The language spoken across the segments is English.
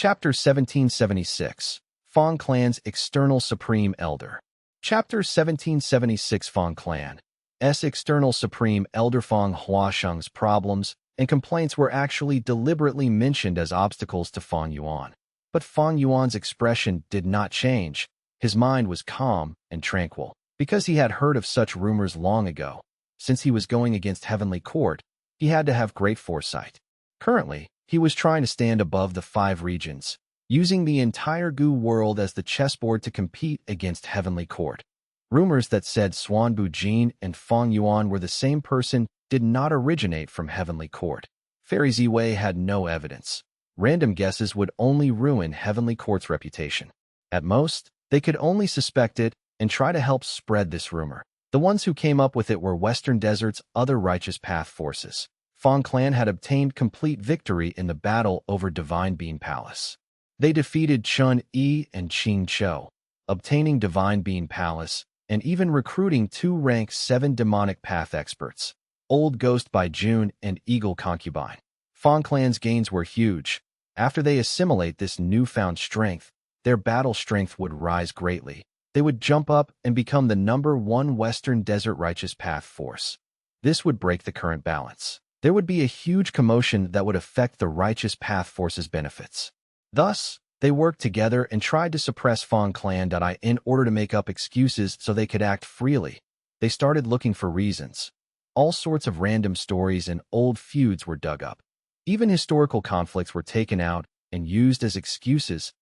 Chapter 1776, Fang Clan's External Supreme Elder. Chapter 1776, Fang Clan's External Supreme Elder. Fang Huasheng's problems and complaints were actually deliberately mentioned as obstacles to Fang Yuan. But Fang Yuan's expression did not change. His mind was calm and tranquil, because he had heard of such rumors long ago. Since he was going against Heavenly Court, he had to have great foresight. Currently, he was trying to stand above the 5 regions, using the entire Gu world as the chessboard to compete against Heavenly Court. Rumors that said Xuanbu Jin and Fang Yuan were the same person did not originate from Heavenly Court. Fairy Ziwei had no evidence. Random guesses would only ruin Heavenly Court's reputation. At most, they could only suspect it and try to help spread this rumor. The ones who came up with it were Western Desert's other Righteous Path forces. Fang Clan had obtained complete victory in the battle over Divine Bean Palace. They defeated Chun Yi and Qing Chou, obtaining Divine Bean Palace, and even recruiting 2 rank 7 demonic path experts, Old Ghost by June and Eagle Concubine. Fang Clan's gains were huge. After they assimilate this newfound strength, their battle strength would rise greatly. They would jump up and become the #1 Western Desert Righteous Path force. This would break the current balance. There would be a huge commotion that would affect the Righteous Path force's benefits. Thus, they worked together and tried to suppress Fang Clan in order to make up excuses so they could act freely. They started looking for reasons. All sorts of random stories and old feuds were dug up. Even historical conflicts were taken out and used as excuses.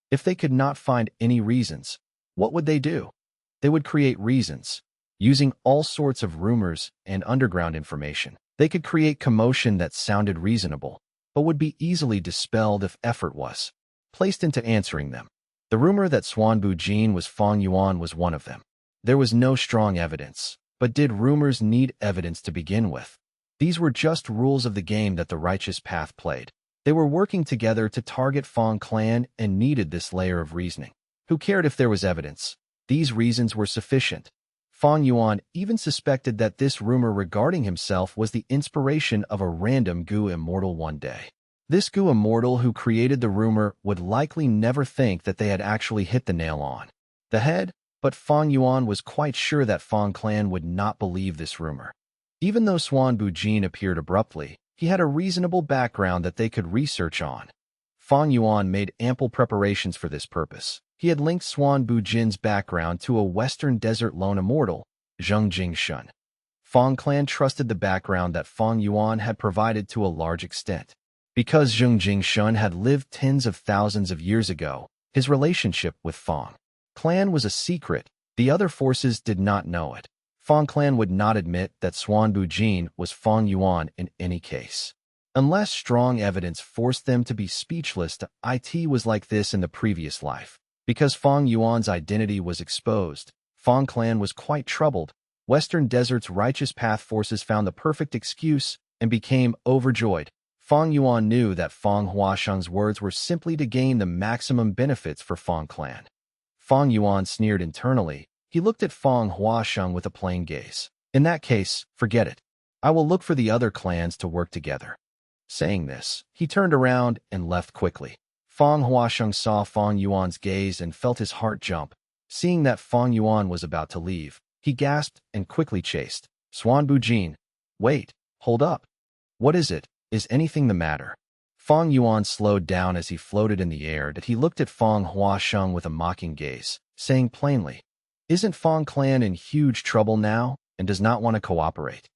If they could not find any reasons, what would they do? They would create reasons. Using all sorts of rumors and underground information, they could create commotion that sounded reasonable, but would be easily dispelled if effort was placed into answering them. The rumor that Xuanbu Jin was Fang Yuan was one of them. There was no strong evidence, but did rumors need evidence to begin with? These were just rules of the game that the Righteous Path played. They were working together to target Fang Clan and needed this layer of reasoning. Who cared if there was evidence? These reasons were sufficient. Fang Yuan even suspected that this rumor regarding himself was the inspiration of a random Gu immortal one day. This Gu immortal who created the rumor would likely never think that they had actually hit the nail on the head, but Fang Yuan was quite sure that Fang Clan would not believe this rumor. Even though Xuanbu Jin appeared abruptly, he had a reasonable background that they could research on. Fang Yuan made ample preparations for this purpose. He had linked Xuanbu Jin's background to a Western Desert lone immortal, Zheng Jingshun. Fang Clan trusted the background that Fang Yuan had provided to a large extent. Because Zheng Jingshun had lived tens of thousands of years ago, his relationship with Fang Clan was a secret. The other forces did not know it. Fang Clan would not admit that Xuanbu Jin was Fang Yuan in any case. Unless strong evidence forced them to be speechless. It was like this in the previous life. Because Fang Yuan's identity was exposed, Fang Clan was quite troubled. Western Desert's Righteous Path forces found the perfect excuse and became overjoyed. Fang Yuan knew that Fang Huasheng's words were simply to gain the maximum benefits for Fang Clan. Fang Yuan sneered internally. He looked at Fang Huasheng with a plain gaze. In that case, forget it. I will look for the other clans to work together. Saying this, he turned around and left quickly. Fang Huasheng saw Fang Yuan's gaze and felt his heart jump. Seeing that Fang Yuan was about to leave, he gasped and quickly chased. Xuanbu Jin. Wait, hold up. What is it? Is anything the matter? Fang Yuan slowed down as he floated in the air. He looked at Fang Huasheng with a mocking gaze, saying plainly, "Isn't Fang Clan in huge trouble now and does not want to cooperate?"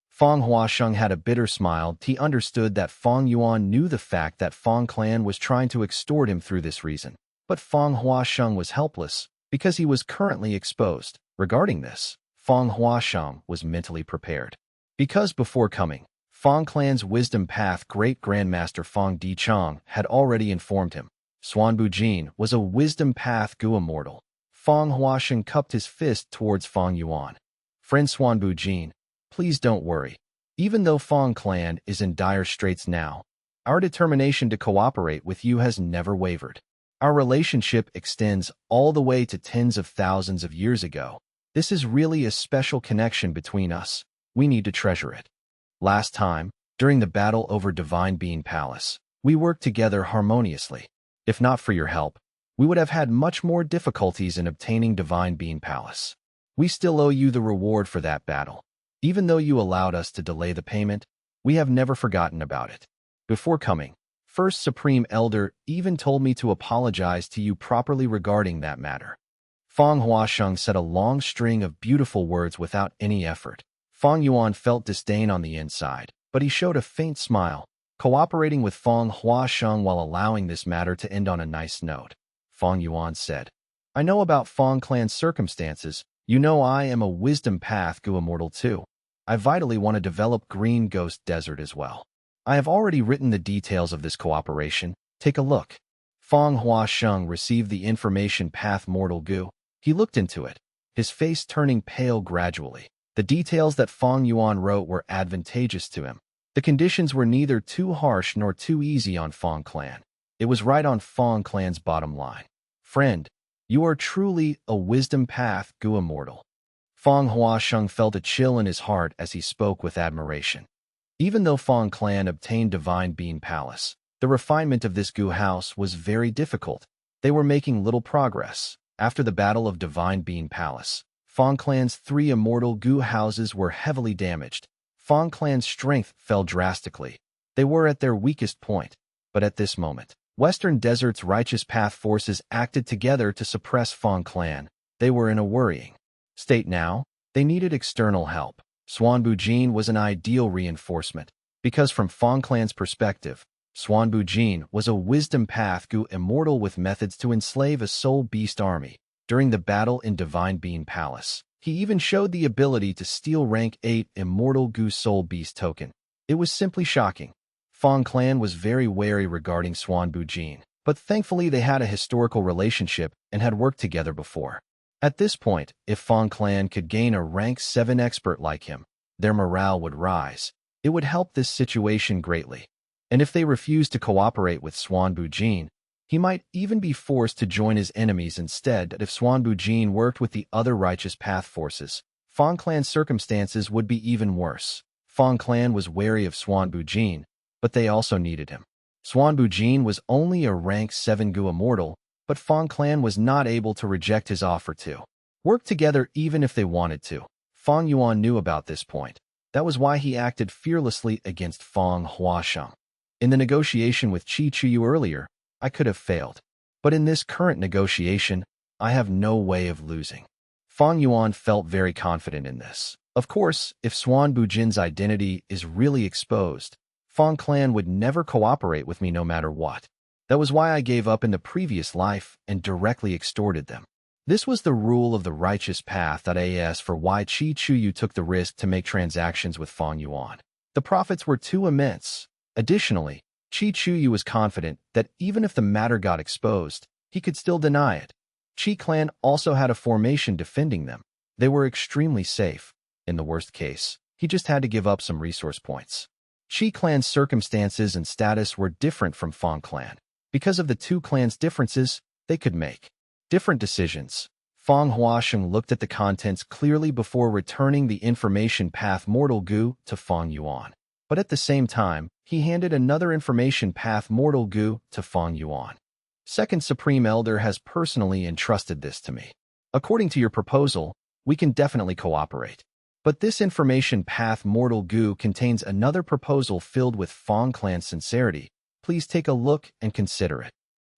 Fang Huasheng had a bitter smile. He understood that Fang Yuan knew the fact that Fang Clan was trying to extort him through this reason. But Fang Huasheng was helpless because he was currently exposed. Regarding this, Fang Huasheng was mentally prepared. Because before coming, Fang Clan's Wisdom Path Great Grandmaster Fang Dichang had already informed him. Xuanbu Jin was a Wisdom Path Gu immortal. Fang Huasheng cupped his fist towards Fang Yuan. Friend Xuanbu Jin, please don't worry. Even though Fang Clan is in dire straits now, our determination to cooperate with you has never wavered. Our relationship extends all the way to tens of thousands of years ago. This is really a special connection between us. We need to treasure it. Last time, during the battle over Divine Bean Palace, we worked together harmoniously. If not for your help, we would have had much more difficulties in obtaining Divine Being Palace. We still owe you the reward for that battle. Even though you allowed us to delay the payment, we have never forgotten about it. Before coming, First Supreme Elder even told me to apologize to you properly regarding that matter. Fang Huasheng said a long string of beautiful words without any effort. Fang Yuan felt disdain on the inside, but he showed a faint smile, cooperating with Fang Huasheng while allowing this matter to end on a nice note. Fang Yuan said, I know about Fang clan's circumstances. You know I am a wisdom path Gu immortal too. I vitally want to develop Green Ghost Desert as well. I have already written the details of this cooperation. Take a look. Fang Huasheng received the information path Mortal Gu. He looked into it, his face turning pale gradually. The details that Fang Yuan wrote were advantageous to him. The conditions were neither too harsh nor too easy on Fang clan. It was right on Fang clan's bottom line. Friend, you are truly a wisdom path Gu immortal. Fang Huasheng felt a chill in his heart as he spoke with admiration. Even though Fang clan obtained Divine Being Palace, the refinement of this Gu house was very difficult. They were making little progress. After the Battle of Divine Being Palace, Fang clan's 3 immortal Gu houses were heavily damaged. Fang clan's strength fell drastically. They were at their weakest point. But at this moment, Western Desert's righteous path forces acted together to suppress Fang clan. They were in a worrying state now. They needed external help. Xuanbu Jin was an ideal reinforcement, because from Fang clan's perspective, Xuanbu Jin was a wisdom path Gu immortal with methods to enslave a soul beast army. During the battle in Divine Being Palace, he even showed the ability to steal rank 8 immortal Gu soul beast token. It was simply shocking. Fang clan was very wary regarding Xuanbu Jin, but thankfully they had a historical relationship and had worked together before. At this point, if Fang clan could gain a rank 7 expert like him, their morale would rise. It would help this situation greatly. And if they refused to cooperate with Xuanbu Jin, he might even be forced to join his enemies instead. If Xuanbu Jin worked with the other righteous path forces, Fang clan's circumstances would be even worse. Fang clan was wary of Xuanbu Jin, but they also needed him. Xuanbu Jin was only a rank 7 Gu immortal, but Fang clan was not able to reject his offer to work together even if they wanted to. Fang Yuan knew about this point. That was why he acted fearlessly against Fang Huasheng. In the negotiation with Qi Chuyu earlier, I could have failed. But in this current negotiation, I have no way of losing. Fang Yuan felt very confident in this. Of course, if Xuanbu Jin's identity is really exposed, Fang clan would never cooperate with me no matter what. That was why I gave up in the previous life and directly extorted them. This was the rule of the righteous path.As for why Qi Chuyu took the risk to make transactions with Fang Yuan. The profits were too immense. Additionally, Qi Chuyu was confident that even if the matter got exposed, he could still deny it. Qi clan also had a formation defending them. They were extremely safe. In the worst case, he just had to give up some resource points. Qi clan's circumstances and status were different from Fang clan. Because of the two clans' differences, they could make different decisions. Fang Huasheng looked at the contents clearly before returning the information path Mortal Gu to Fang Yuan. But at the same time, he handed another information path Mortal Gu to Fang Yuan. Second Supreme Elder has personally entrusted this to me. According to your proposal, we can definitely cooperate. But this information path Mortal Gu contains another proposal filled with Fang clan sincerity. Please take a look and consider it.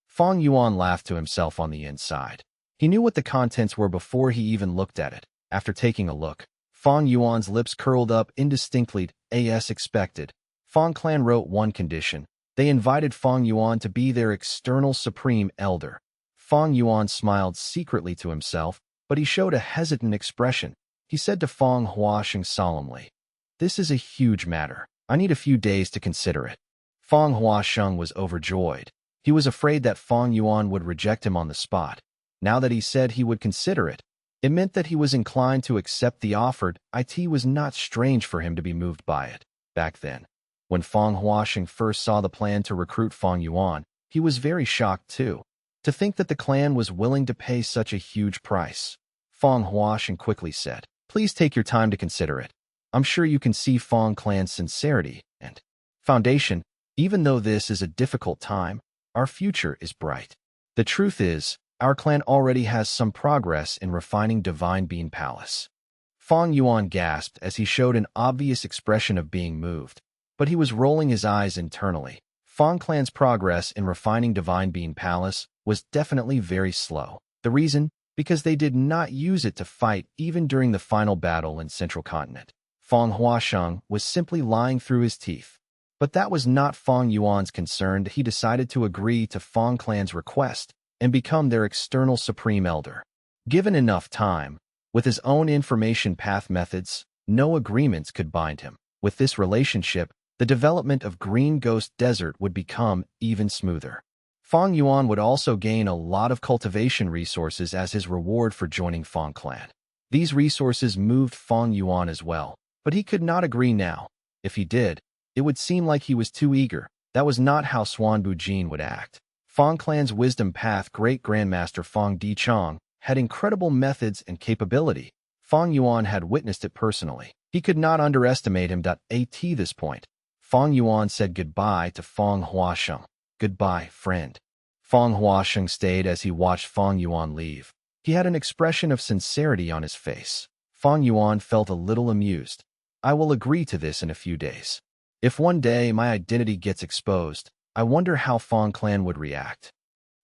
Fang Yuan laughed to himself on the inside. He knew what the contents were before he even looked at it. After taking a look, Fang Yuan's lips curled up indistinctly, as expected. Fang clan wrote one condition. They invited Fang Yuan to be their external supreme elder. Fang Yuan smiled secretly to himself, but he showed a hesitant expression. He said to Fang Huasheng solemnly, "This is a huge matter. I need a few days to consider it." Fang Huasheng was overjoyed. He was afraid that Fang Yuan would reject him on the spot. Now that he said he would consider it, it meant that he was inclined to accept the offer. It was not strange for him to be moved by it. Back then, when Fang Huasheng first saw the plan to recruit Fang Yuan, he was very shocked too. To think that the clan was willing to pay such a huge price. Fang Huasheng quickly said, "Please take your time to consider it. I'm sure you can see Fang clan's sincerity and foundation. Even though this is a difficult time, Our future is bright. The truth is, our clan already has some progress in refining Divine Bean Palace. Fang Yuan gasped as he showed an obvious expression of being moved, but he was rolling his eyes internally. Fang clan's progress in refining Divine Bean Palace was definitely very slow. The reason? Because they did not use it to fight even during the final battle in Central Continent. Fang Huasheng was simply lying through his teeth. But that was not Fang Yuan's concern. He decided to agree to Fang clan's request and become their external supreme elder. Given enough time, with his own information path methods, no agreements could bind him. With this relationship, the development of Green Ghost Desert would become even smoother. Fang Yuan would also gain a lot of cultivation resources as his reward for joining Fang clan. These resources moved Fang Yuan as well, but he could not agree now. If he did, it would seem like he was too eager. That was not how Xuan Bujin would act. Fang clan's wisdom path Great Grandmaster Fang Dichong had incredible methods and capability. Fang Yuan had witnessed it personally. He could not underestimate him. At this point, Fang Yuan said goodbye to Fang Huasheng. Goodbye, friend. Fang Huasheng stayed as he watched Fang Yuan leave. He had an expression of sincerity on his face. Fang Yuan felt a little amused. I will agree to this in a few days. If one day my identity gets exposed, I wonder how Fang clan would react.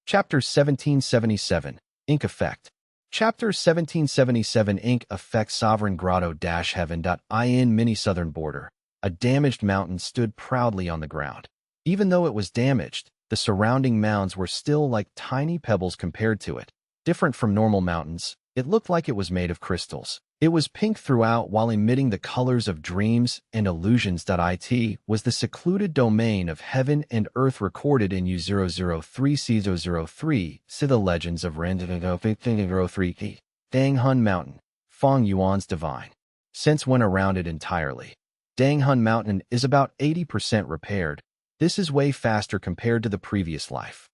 Chapter 1777, Ink Effect. Chapter 1777 Ink Effect Sovereign Grotto-Heaven.in Mini Southern Border. A damaged mountain stood proudly on the ground. Even though it was damaged, the surrounding mounds were still like tiny pebbles compared to it. Different from normal mountains, it looked like it was made of crystals. It was pink throughout while emitting the colors of dreams and illusions. It was the secluded domain of heaven and earth recorded in U003C003, The Legends of Ren 3 Hun Mountain, Fang Yuan's divine. Since went around it entirely. Dang Hun Mountain is about 80% repaired. This is way faster compared to the previous life.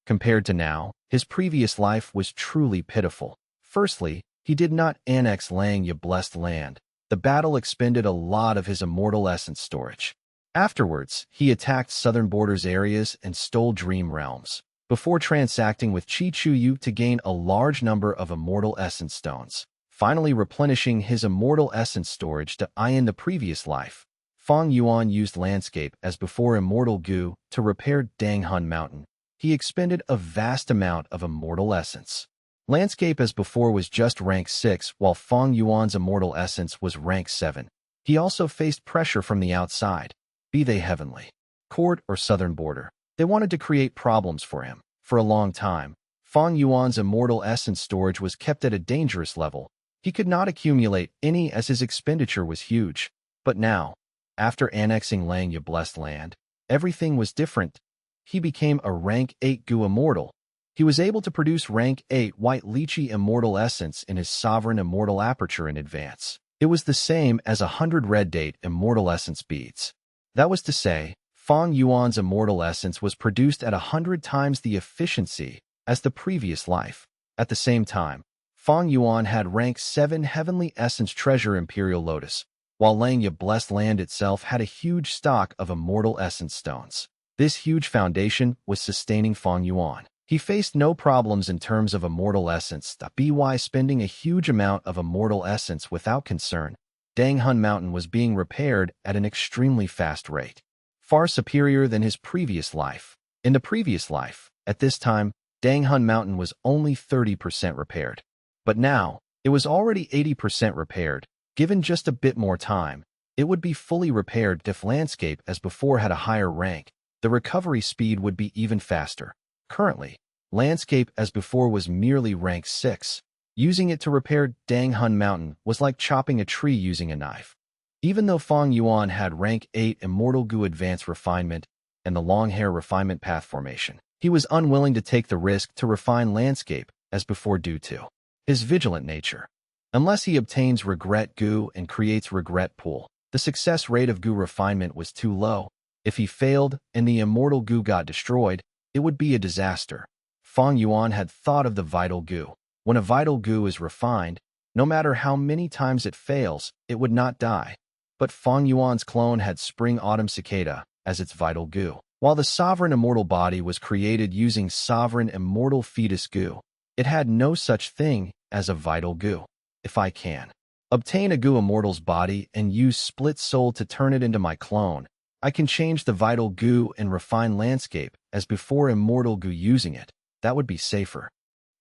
Compared to now, his previous life was truly pitiful. Firstly, he did not annex Lang Ye blessed land. The battle expended a lot of his immortal essence storage. Afterwards, he attacked southern borders areas and stole dream realms, before transacting with Chi Chu Yu to gain a large number of immortal essence stones, finally replenishing his immortal essence storage to in the previous life. Fang Yuan used landscape as before immortal goo to repair Dang Hun Mountain. He expended a vast amount of immortal essence. Landscape as before was just rank 6, while Fang Yuan's immortal essence was rank 7. He also faced pressure from the outside, be they heavenly, court, or southern border. They wanted to create problems for him. For a long time, Fang Yuan's immortal essence storage was kept at a dangerous level. He could not accumulate any as his expenditure was huge. But now, after annexing Lang Ye blessed land, everything was different. He became a rank 8 Gu immortal. He was able to produce rank 8 White Lychee immortal essence in his sovereign immortal aperture in advance. It was the same as 100 red date immortal essence beads. That was to say, Fang Yuan's immortal essence was produced at 100 times the efficiency as the previous life. At the same time, Fang Yuan had rank 7 heavenly essence treasure Imperial Lotus, while Lang Ye blessed land itself had a huge stock of immortal essence stones. This huge foundation was sustaining Fang Yuan. He faced no problems in terms of immortal essence, by spending a huge amount of immortal essence without concern. Dang Hun Mountain was being repaired at an extremely fast rate, far superior than his previous life. In the previous life, at this time, Dang Hun Mountain was only 30% repaired. But now, it was already 80% repaired. Given just a bit more time, it would be fully repaired. If landscape as before had a higher rank, the recovery speed would be even faster. Currently, landscape as before was merely rank 6. Using it to repair Dang Hun Mountain was like chopping a tree using a knife. Even though Fang Yuan had rank 8 Immortal Gu Advanced Refinement and the Long Hair Refinement Path Formation, he was unwilling to take the risk to refine landscape as before due to his vigilant nature. Unless he obtains Regret Gu and creates Regret Pool, the success rate of Gu refinement was too low. If he failed and the Immortal Gu got destroyed, it would be a disaster. Fang Yuan had thought of the Vital Gu. When a Vital Gu is refined, no matter how many times it fails, it would not die. But Fang Yuan's clone had Spring Autumn Cicada as its Vital Gu. While the sovereign immortal body was created using sovereign immortal fetus goo, it had no such thing as a vital goo. If I can obtain a goo immortal's body and use split soul to turn it into my clone, I can change the vital goo and refine landscape as before immortal goo using it. That would be safer.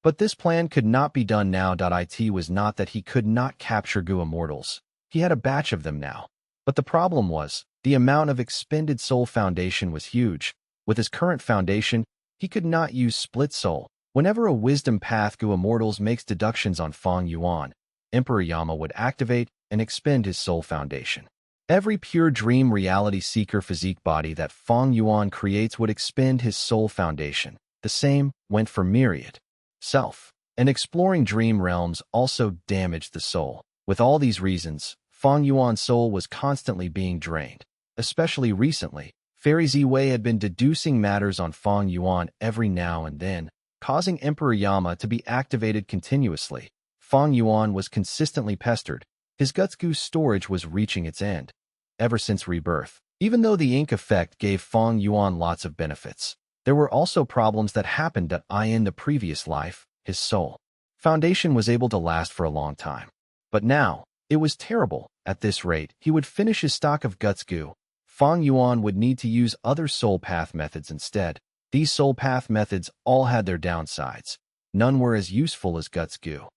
But this plan could not be done now. It was not that he could not capture goo immortals. He had a batch of them now. But the problem was, the amount of expended soul foundation was huge. With his current foundation, he could not use split soul. Whenever a wisdom path goo immortals makes deductions on Fang Yuan, Emperor Yama would activate and expend his soul foundation. Every pure dream reality seeker physique body that Fang Yuan creates would expend his soul foundation. The same went for myriad self. And exploring dream realms also damaged the soul. With all these reasons, Fang Yuan's soul was constantly being drained. Especially recently, Fairy Ziwei had been deducing matters on Fang Yuan every now and then, causing Emperor Yama to be activated continuously. Fang Yuan was consistently pestered. His guts goo storage was reaching its end. Ever since rebirth, even though the ink effect gave Fang Yuan lots of benefits, there were also problems that happened in the previous life. His soul foundation was able to last for a long time. But now, it was terrible. At this rate, he would finish his stock of guts goo. Fang Yuan would need to use other soul path methods instead. These soul path methods all had their downsides. None were as useful as guts goo.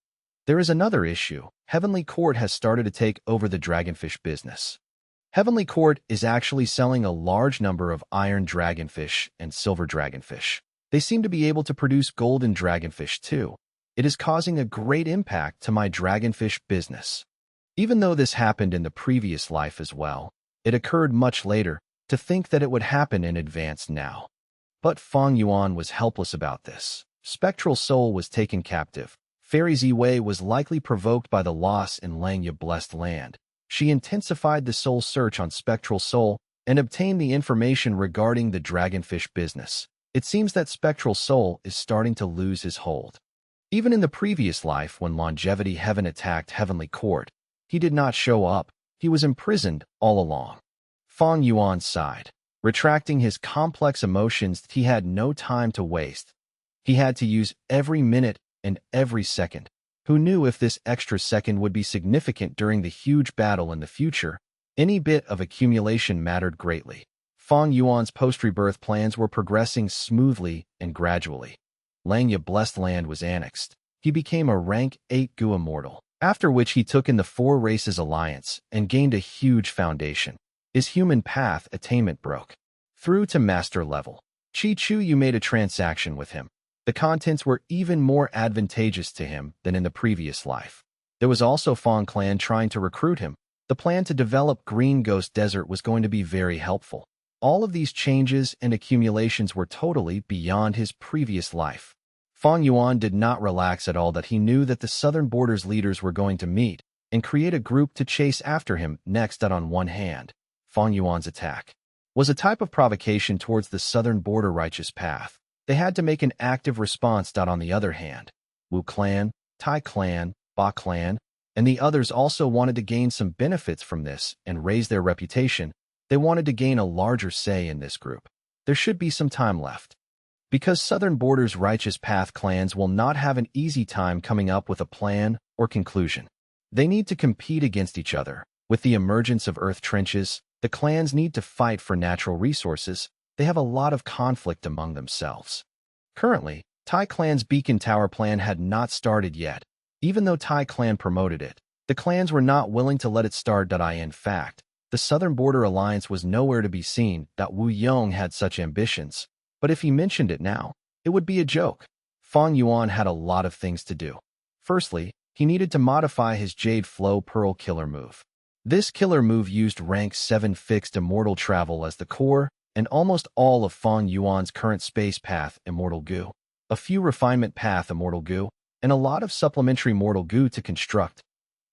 There is another issue. Heavenly Court has started to take over the dragonfish business. Heavenly Court is actually selling a large number of iron dragonfish and silver dragonfish. They seem to be able to produce golden dragonfish too. It is causing a great impact to my dragonfish business. Even though this happened in the previous life as well, it occurred much later. To think that it would happen in advance now. But Fang Yuan was helpless about this. Spectral soul was taken captive. Fairy Ziwei was likely provoked by the loss in Langya blessed land. She intensified the soul search on spectral soul and obtained the information regarding the dragonfish business. It seems that spectral soul is starting to lose his hold. Even in the previous life when Longevity Heaven attacked Heavenly Court, he did not show up. He was imprisoned all along. Fang Yuan sighed. Retracting his complex emotions, he had no time to waste. He had to use every minute and every second. Who knew if this extra second would be significant during the huge battle in the future? Any bit of accumulation mattered greatly. Fang Yuan's post-rebirth plans were progressing smoothly and gradually. Langya blessed land was annexed. He became a rank 8 goo immortal, after which he took in the 4 races alliance and gained a huge foundation. His human path attainment broke through to master level. Chi Chu Yu made a transaction with him. The contents were even more advantageous to him than in the previous life. There was also Fang clan trying to recruit him. The plan to develop Green Ghost Desert was going to be very helpful. All of these changes and accumulations were totally beyond his previous life. Fang Yuan did not relax at all that he knew that the southern borders leaders were going to meet and create a group to chase after him next. That on one hand, Fang Yuan's attack was a type of provocation towards the southern border righteous path. They had to make an active response. On the other hand, Wu clan, Tai clan, Ba clan, and the others also wanted to gain some benefits from this and raise their reputation. They wanted to gain a larger say in this group. There should be some time left. Because Southern Border's righteous path clans will not have an easy time coming up with a plan or conclusion. They need to compete against each other. With the emergence of earth trenches, the clans need to fight for natural resources. They have a lot of conflict among themselves. Currently, Tai clan's Beacon Tower plan had not started yet. Even though Tai clan promoted it, the clans were not willing to let it start. In fact, the Southern Border Alliance was nowhere to be seen. Wu Yong had such ambitions, but if he mentioned it now, it would be a joke. Fang Yuan had a lot of things to do. Firstly, he needed to modify his Jade Flow Pearl killer move. This killer move used rank 7 fixed immortal travel as the core, and almost all of Fang Yuan's current space path immortal goo, a few refinement path immortal goo, and a lot of supplementary mortal goo to construct.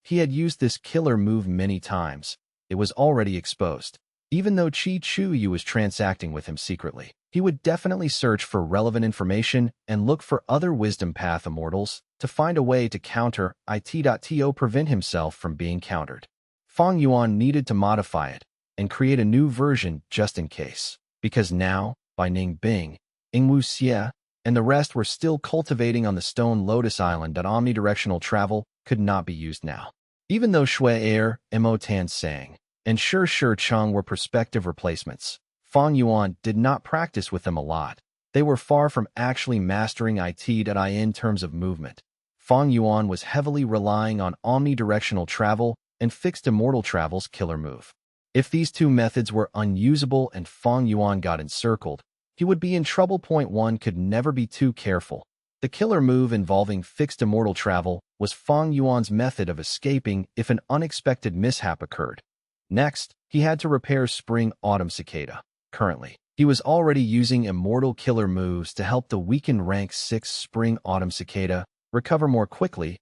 He had used this killer move many times. It was already exposed. Even though Chi Chu Yu was transacting with him secretly, he would definitely search for relevant information and look for other wisdom path immortals to find a way to counter it.To prevent himself from being countered. Fang Yuan needed to modify it and create a new version just in case, because now by Ning Bing, Ingwu Xie, and the rest were still cultivating on the stone lotus island that omnidirectional travel could not be used now. Even though Shui Er, Mo Tan Sang, and Shi Cheng were prospective replacements, Fang Yuan did not practice with them a lot. They were far from actually mastering it in terms of movement. Fang Yuan was heavily relying on omnidirectional travel and fixed immortal travel's killer move. If these two methods were unusable and Fang Yuan got encircled, he would be in trouble. One could never be too careful. The killer move involving fixed immortal travel was Fang Yuan's method of escaping if an unexpected mishap occurred. Next, he had to repair Spring-Autumn Cicada. Currently, he was already using immortal killer moves to help the weakened rank 6 Spring-Autumn Cicada recover more quickly.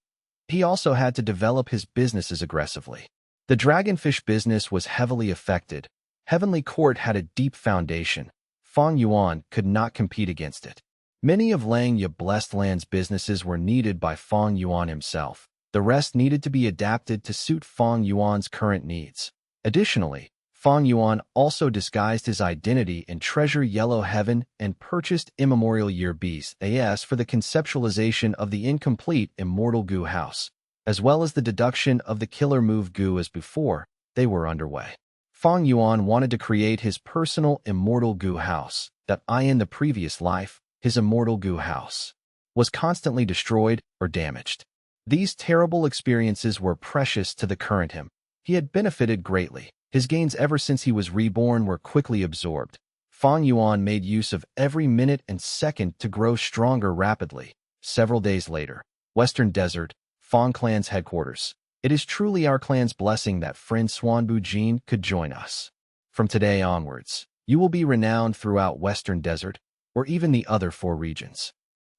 He also had to develop his businesses aggressively. The dragonfish business was heavily affected. Heavenly Court had a deep foundation. Fang Yuan could not compete against it. Many of Lang Ye Blessed Land's businesses were needed by Fang Yuan himself. The rest needed to be adapted to suit Fang Yuan's current needs. Additionally, Fang Yuan also disguised his identity in Treasure Yellow Heaven and purchased Immemorial Year Beast AS for the conceptualization of the incomplete Immortal Gu House, as well as the deduction of the killer move Gu as before they were underway. Fang Yuan wanted to create his personal Immortal Gu House, that in the previous life, his Immortal Gu House was constantly destroyed or damaged. These terrible experiences were precious to the current him. He had benefited greatly. His gains ever since he was reborn were quickly absorbed. Fang Yuan made use of every minute and second to grow stronger rapidly. Several days later, Western Desert, Fang clan's headquarters. It is truly our clan's blessing that friend Xuanbu Jin could join us. From today onwards, you will be renowned throughout Western Desert, or even the other 4 regions.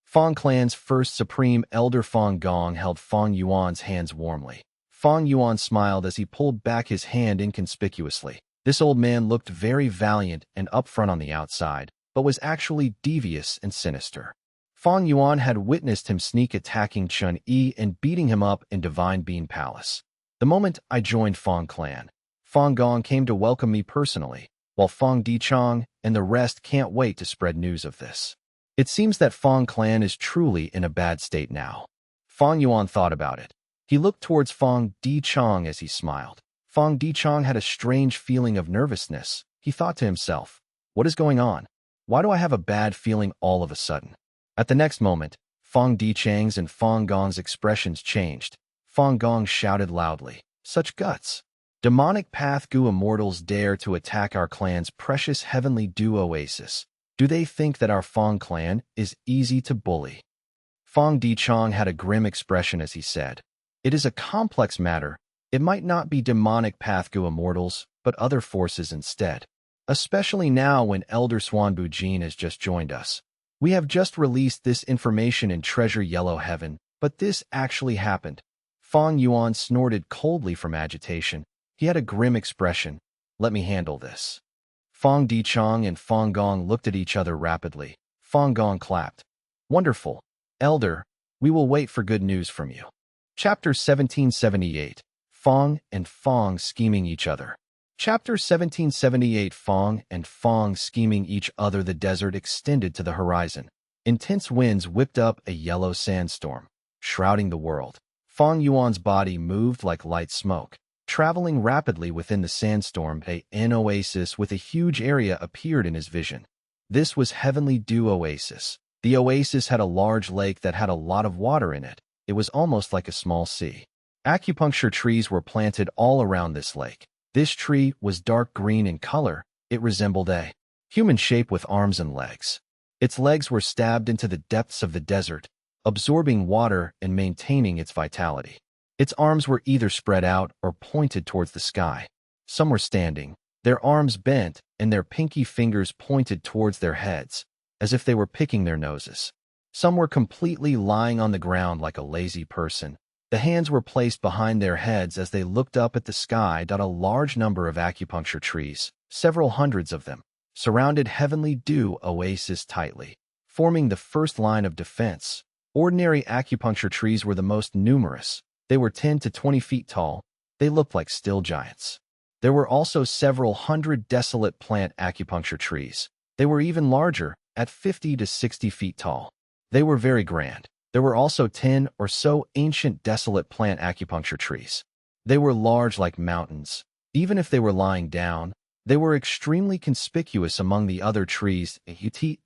Fang clan's first supreme elder Fang Gong held Fang Yuan's hands warmly. Fang Yuan smiled as he pulled back his hand inconspicuously. This old man looked very valiant and upfront on the outside, but was actually devious and sinister. Fang Yuan had witnessed him sneak attacking Chun Yi and beating him up in Divine Bean Palace. The moment I joined Fang clan, Fang Gong came to welcome me personally, while Fang Dichang and the rest can't wait to spread news of this. It seems that Fang clan is truly in a bad state now. Fang Yuan thought about it. He looked towards Fang Dichang as he smiled. Fang Dichang had a strange feeling of nervousness. He thought to himself, what is going on? Why do I have a bad feeling all of a sudden? At the next moment, Fang Dichang's and Fang Gong's expressions changed. Fang Gong shouted loudly, such guts! Demonic Path Gu immortals dare to attack our clan's precious heavenly dew oasis. Do they think that our Fang clan is easy to bully? Fang Dichang had a grim expression as he said, it is a complex matter. It might not be demonic Path Gu immortals, but other forces instead. Especially now when Elder Xuanbu Jin has just joined us. We have just released this information in Treasure Yellow Heaven, but this actually happened. Fang Yuan snorted coldly from agitation. He had a grim expression. Let me handle this. Fang Dichang and Fang Gong looked at each other rapidly. Fang Gong clapped. Wonderful. Elder, we will wait for good news from you. Chapter 1778. Fang and Fang scheming each other. Chapter 1778. Fang and Fang scheming each other. The desert extended to the horizon. Intense winds whipped up a yellow sandstorm, shrouding the world. Fang Yuan's body moved like light smoke. Traveling rapidly within the sandstorm, an oasis with a huge area appeared in his vision. This was Heavenly Dew Oasis. The oasis had a large lake that had a lot of water in it. It was almost like a small sea. Acupuncture trees were planted all around this lake. This tree was dark green in color. It resembled a human shape with arms and legs. Its legs were stabbed into the depths of the desert, absorbing water and maintaining its vitality. Its arms were either spread out or pointed towards the sky. Some were standing, their arms bent, and their pinky fingers pointed towards their heads, as if they were picking their noses. Some were completely lying on the ground like a lazy person. The hands were placed behind their heads as they looked up at the sky. A large number of acupuncture trees, several hundreds of them, surrounded Heavenly Dew Oasis tightly, forming the first line of defense. Ordinary acupuncture trees were the most numerous. They were 10 to 20 feet tall. They looked like still giants. There were also several hundred desolate plant acupuncture trees. They were even larger, at 50 to 60 feet tall. They were very grand. There were also 10 or so ancient desolate plant acupuncture trees. They were large like mountains. Even if they were lying down, they were extremely conspicuous among the other trees at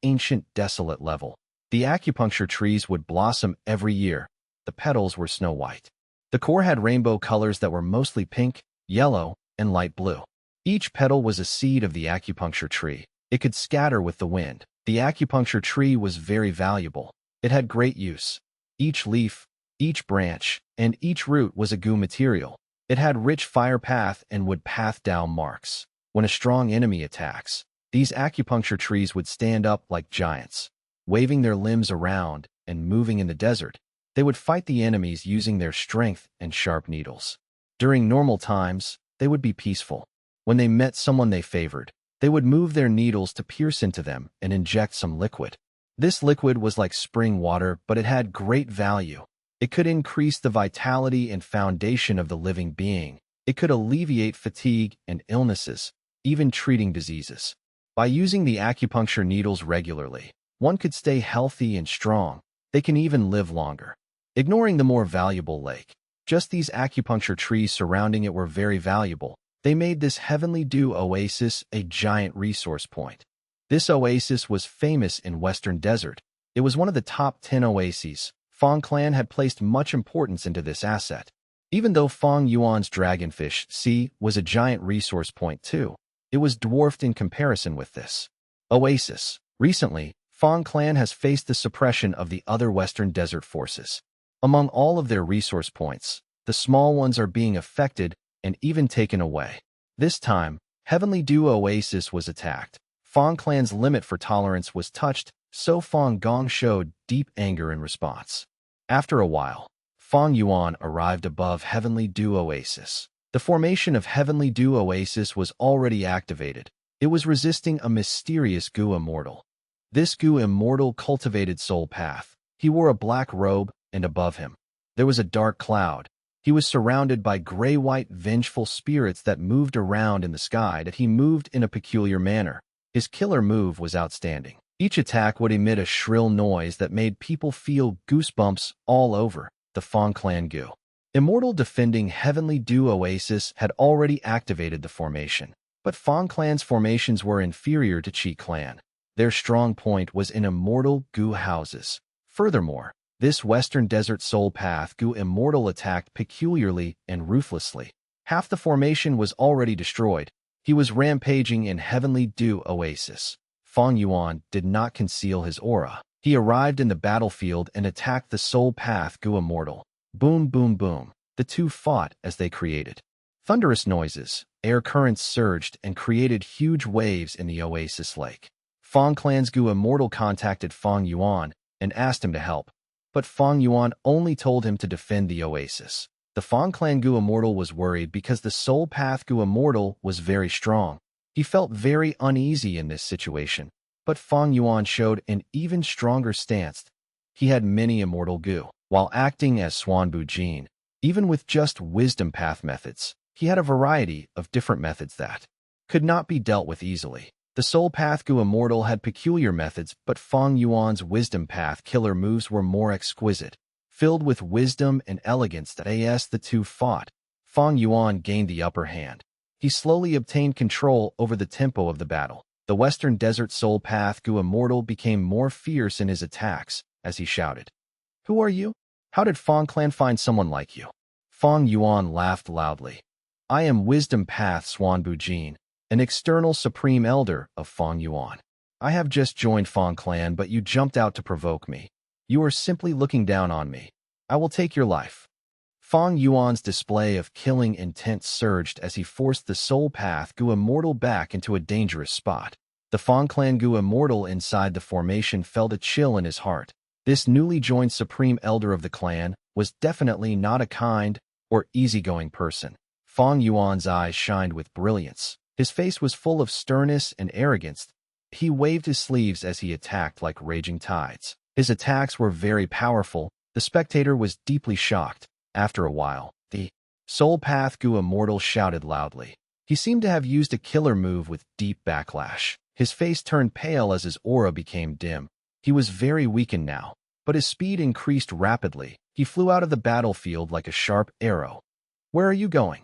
ancient desolate level. The acupuncture trees would blossom every year. The petals were snow white. The core had rainbow colors that were mostly pink, yellow, and light blue. Each petal was a seed of the acupuncture tree. It could scatter with the wind. The acupuncture tree was very valuable. It had great use. Each leaf, each branch, and each root was a goo material. It had rich fire path and would path down marks. When a strong enemy attacks, these acupuncture trees would stand up like giants, waving their limbs around and moving in the desert. They would fight the enemies using their strength and sharp needles. During normal times, they would be peaceful. When they met someone they favored, they would move their needles to pierce into them and inject some liquid. This liquid was like spring water, but it had great value. It could increase the vitality and foundation of the living being. It could alleviate fatigue and illnesses, even treating diseases. By using the acupuncture needles regularly, one could stay healthy and strong. They can even live longer. Ignoring the more valuable lake, just these acupuncture trees surrounding it were very valuable. They made this heavenly dew oasis a giant resource point. This oasis was famous in Western Desert. It was one of the top 10 oases. Feng clan had placed much importance into this asset. Even though Fang Yuan's dragonfish sea was a giant resource point too, it was dwarfed in comparison with this oasis. Recently, Feng clan has faced the suppression of the other Western Desert forces. Among all of their resource points, the small ones are being affected and even taken away. This time, Heavenly Dew Oasis was attacked. Feng clan's limit for tolerance was touched, so Feng Gong showed deep anger in response. After a while, Fang Yuan arrived above Heavenly Dew Oasis. The formation of Heavenly Dew Oasis was already activated. It was resisting a mysterious goo immortal. This goo immortal cultivated soul path. He wore a black robe, and above him, there was a dark cloud. He was surrounded by gray-white vengeful spirits that moved around in the sky. That he moved in a peculiar manner. His killer move was outstanding. Each attack would emit a shrill noise that made people feel goosebumps all over. The Feng clan goo immortal defending Heavenly Dew Oasis had already activated the formation. But Feng clan's formations were inferior to Qi clan. Their strong point was in immortal goo houses. Furthermore, this Western Desert Soul Path goo immortal attacked peculiarly and ruthlessly. Half the formation was already destroyed. He was rampaging in Heavenly Dew Oasis. Fang Yuan did not conceal his aura. He arrived in the battlefield and attacked the Soul Path goo immortal. Boom, boom, boom. The two fought as they created thunderous noises. Air currents surged and created huge waves in the oasis lake. Feng clan's goo immortal contacted Fang Yuan and asked him to help. But Fang Yuan only told him to defend the oasis. The Feng clan goo immortal was worried because the Soul Path goo immortal was very strong. He felt very uneasy in this situation. But Fang Yuan showed an even stronger stance. He had many immortal goo. While acting as Xuanbu Jin, even with just wisdom path methods, he had a variety of different methods that could not be dealt with easily. The Soul Path goo immortal had peculiar methods, but Fang Yuan's wisdom path killer moves were more exquisite. Filled with wisdom and elegance that the two fought, Fang Yuan gained the upper hand. He slowly obtained control over the tempo of the battle. The Western Desert Soul Path goo immortal became more fierce in his attacks as he shouted, "Who are you? How did Feng clan find someone like you?" Fang Yuan laughed loudly. "I am Wisdom Path Xuanbu Jin, an external supreme elder of Fang Yuan. I have just joined Feng clan, but you jumped out to provoke me. You are simply looking down on me. I will take your life." Fang Yuan's display of killing intent surged as he forced the Soul Path goo immortal back into a dangerous spot. The Feng clan goo immortal inside the formation felt a chill in his heart. This newly joined supreme elder of the clan was definitely not a kind or easygoing person. Fang Yuan's eyes shined with brilliance. His face was full of sternness and arrogance. He waved his sleeves as he attacked like raging tides. His attacks were very powerful. The spectator was deeply shocked. After a while, the Soul Path goo immortal shouted loudly. He seemed to have used a killer move with deep backlash. His face turned pale as his aura became dim. He was very weakened now, but his speed increased rapidly. He flew out of the battlefield like a sharp arrow. "Where are you going?"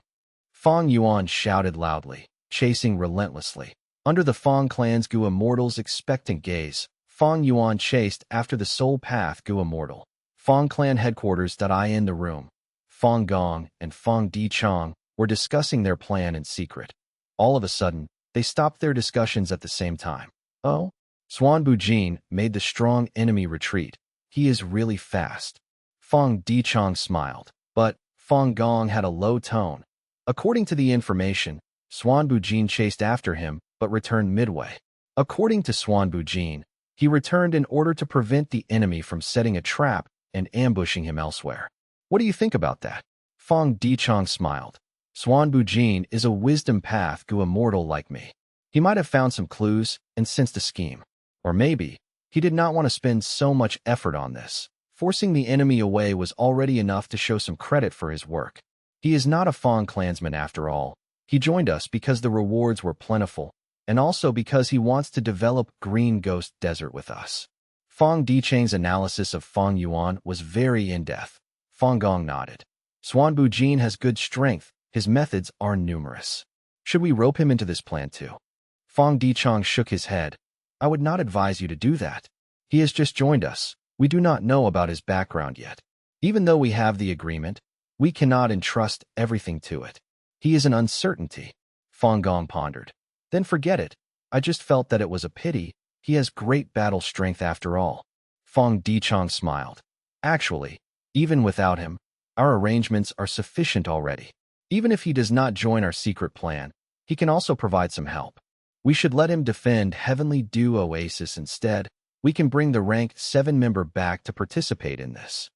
Fang Yuan shouted loudly, chasing relentlessly. Under the Fang clan's Gu Immortal's expectant gaze, Fang Yuan chased after the soul path Gu Immortal. Fang clan headquarters. In the room, Fang Gong and Fang Dichang were discussing their plan in secret. All of a sudden, they stopped their discussions at the same time. "Oh?" Xuan Bujin made the strong enemy retreat. "He is really fast." Fang Dichang smiled, but Fang Gong had a low tone. According to the information, Xuan Bujin chased after him, but returned midway. According to Xuan Bujin, he returned in order to prevent the enemy from setting a trap and ambushing him elsewhere. "What do you think about that?" Fang Dichang smiled. "Xuan Bujin is a wisdom path Gu Immortal like me. He might have found some clues and sensed a scheme. Or maybe he did not want to spend so much effort on this. Forcing the enemy away was already enough to show some credit for his work. He is not a Fang clansman after all. He joined us because the rewards were plentiful, and also because he wants to develop Green Ghost Desert with us." Fang Dichang's analysis of Fang Yuan was very in-depth. Fang Gong nodded. "Xuan Bujin has good strength. His methods are numerous. Should we rope him into this plan too?" Fang Dichang shook his head. "I would not advise you to do that. He has just joined us. We do not know about his background yet. Even though we have the agreement, we cannot entrust everything to it. He is an uncertainty." Fang Gong pondered. "Then forget it. I just felt that it was a pity. He has great battle strength after all." Fang Dichang smiled. "Actually, even without him, our arrangements are sufficient already. Even if he does not join our secret plan, he can also provide some help. We should let him defend Heavenly Dew Oasis instead. We can bring the ranked 7 member back to participate in this.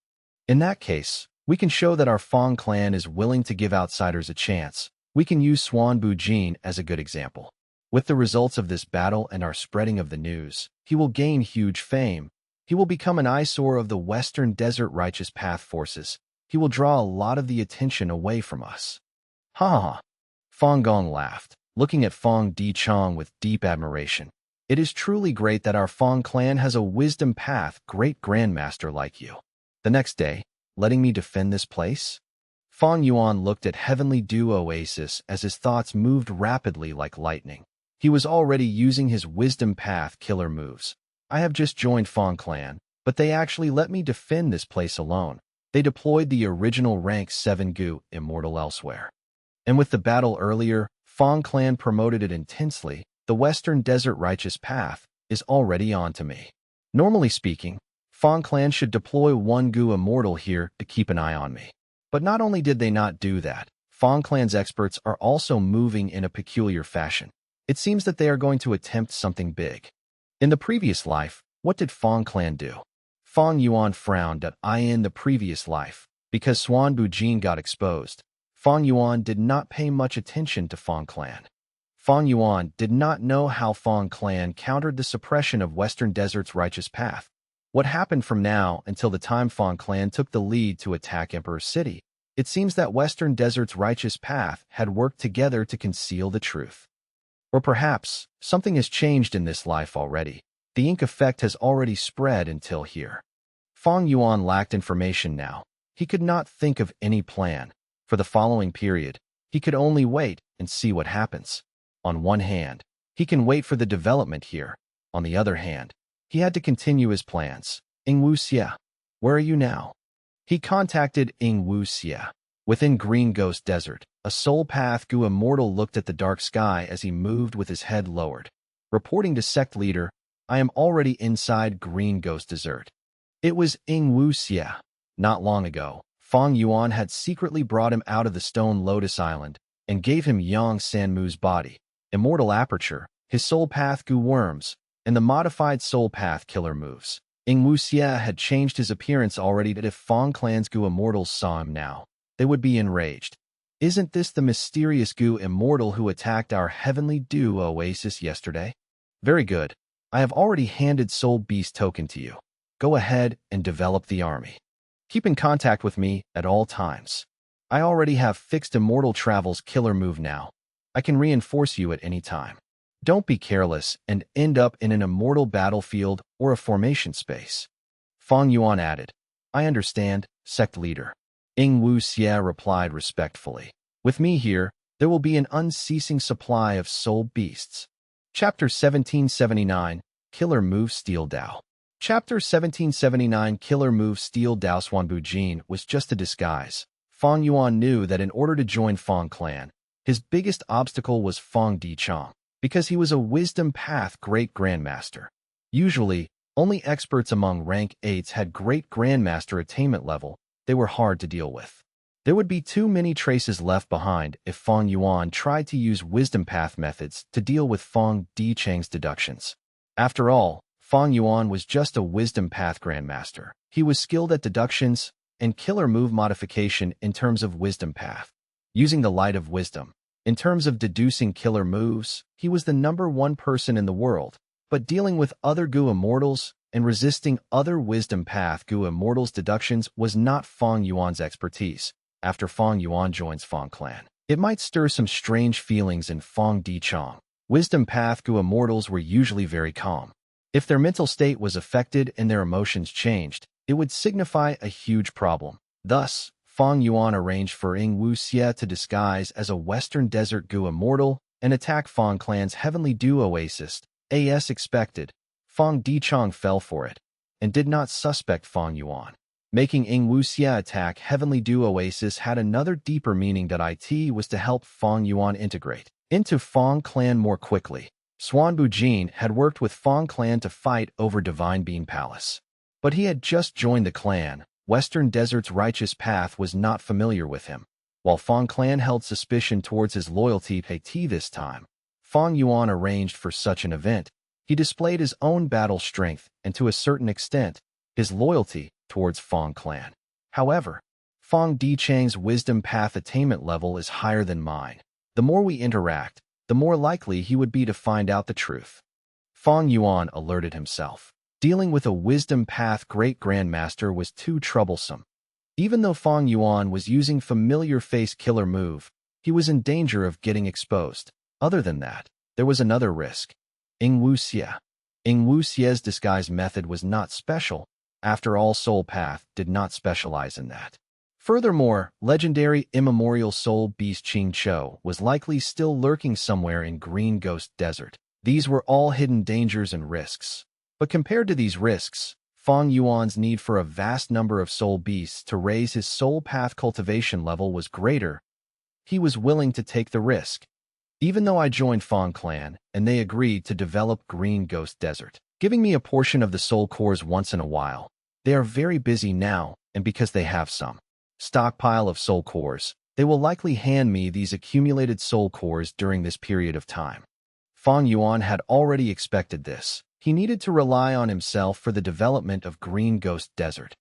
In that case, we can show that our Fang clan is willing to give outsiders a chance. We can use Xuan Bujin as a good example. With the results of this battle and our spreading of the news, he will gain huge fame. He will become an eyesore of the Western Desert Righteous Path forces. He will draw a lot of the attention away from us." "Ha ha ha." Fang Gong laughed, looking at Fang Dichang with deep admiration. "It is truly great that our Fang clan has a wisdom path great grandmaster like you. The next day, letting me defend this place?" Fang Yuan looked at Heavenly Dew Oasis as his thoughts moved rapidly like lightning. He was already using his wisdom path killer moves. "I have just joined Fang clan, but they actually let me defend this place alone. They deployed the original rank 7 Gu Immortal elsewhere. And with the battle earlier, Fang clan promoted it intensely. The Western Desert Righteous Path is already on to me. Normally speaking, Fang clan should deploy 1 Gu Immortal here to keep an eye on me. But not only did they not do that, Fang clan's experts are also moving in a peculiar fashion. It seems that they are going to attempt something big. In the previous life, what did Fang clan do?" Fang Yuan frowned at in the previous life. Because Xuan Bujin got exposed, Fang Yuan did not pay much attention to Fang clan. Fang Yuan did not know how Fang clan countered the suppression of Western Desert's righteous path. What happened from now until the time Fang clan took the lead to attack Emperor City? It seems that Western Desert's righteous path had worked together to conceal the truth. Or perhaps, something has changed in this life already. The ink effect has already spread until here. Fang Yuan lacked information now. He could not think of any plan. For the following period, he could only wait and see what happens. On one hand, he can wait for the development here. On the other hand, he had to continue his plans. "Ing Wu Xia, where are you now?" He contacted Ing Wu Xia. Within Green Ghost Desert, a soul path Gu Immortal looked at the dark sky as he moved with his head lowered. Reporting to sect leader, "I am already inside Green Ghost Desert." It was Ing Wu Xia. Not long ago, Fang Yuan had secretly brought him out of the Stone Lotus Island and gave him Yang Sanmu's body, Immortal Aperture, his soul path Gu Worms, and the modified soul path killer moves. Ing Wu Xia had changed his appearance already that if Fang clan's Gu Immortals saw him now, they would be enraged. "Isn't this the mysterious Gu Immortal who attacked our Heavenly Dew Oasis yesterday? Very good. I have already handed Soul Beast token to you. Go ahead and develop the army. Keep in contact with me at all times. I already have fixed Immortal Travel's killer move now. I can reinforce you at any time." Don't be careless and end up in an immortal battlefield or a formation space. Fang Yuan added, I understand, sect leader. Ing Wu Xie replied respectfully. With me here, there will be an unceasing supply of soul beasts. Chapter 1779, Killer Move Steel Dao. Chapter 1779, Killer Move Steel Dao. Xuanbu Jin was just a disguise. Fang Yuan knew that in order to join Fang clan, his biggest obstacle was Fang Dichang, because he was a wisdom path great grandmaster. Usually, only experts among rank 8s had great grandmaster attainment level. They were hard to deal with. There would be too many traces left behind if Fang Yuan tried to use wisdom path methods to deal with Fang Dichang's deductions. After all, Fang Yuan was just a wisdom path grandmaster. He was skilled at deductions and killer move modification in terms of wisdom path. Using the light of wisdom, in terms of deducing killer moves, he was the #1 person in the world. But dealing with other Gu immortals and resisting other wisdom path Gu immortals' deductions was not Fang Yuan's expertise. After Fang Yuan joins Fang clan, it might stir some strange feelings in Fang Dichang. Wisdom path Gu immortals were usually very calm. If their mental state was affected and their emotions changed, it would signify a huge problem. Thus, Fang Yuan arranged for Ing Wu Xie to disguise as a Western Desert Gu immortal and attack Fang clan's Heavenly Dew Oasis. As expected, Fang Dichang fell for it and did not suspect Fang Yuan. Making Ing Wu Xie attack Heavenly Dew Oasis had another deeper meaning that it was to help Fang Yuan integrate into Fang clan more quickly. Xuanbu Jin had worked with Fang clan to fight over Divine Bean Palace. But he had just joined the clan. Western Desert's righteous path was not familiar with him. While Fang clan held suspicion towards his loyalty to this time, Fang Yuan arranged for such an event. He displayed his own battle strength and, to a certain extent, his loyalty towards Fang clan. However, Fang Dichang's wisdom path attainment level is higher than mine. The more we interact, the more likely he would be to find out the truth. Fang Yuan alerted himself. Dealing with a wisdom path great grandmaster was too troublesome. Even though Fang Yuan was using familiar face killer move, he was in danger of getting exposed. Other than that, there was another risk. Ing Wu Xie. Ing Wu Xie's disguise method was not special. After all, Soul Path did not specialize in that. Furthermore, legendary immemorial soul beast Qing Chou was likely still lurking somewhere in Green Ghost Desert. These were all hidden dangers and risks. But compared to these risks, Fang Yuan's need for a vast number of soul beasts to raise his soul path cultivation level was greater. He was willing to take the risk. Even though I joined Fang clan and they agreed to develop Green Ghost Desert, giving me a portion of the soul cores once in a while, they are very busy now, and because they have some stockpile of soul cores, they will likely hand me these accumulated soul cores during this period of time. Fang Yuan had already expected this. He needed to rely on himself for the development of Green Ghost Desert.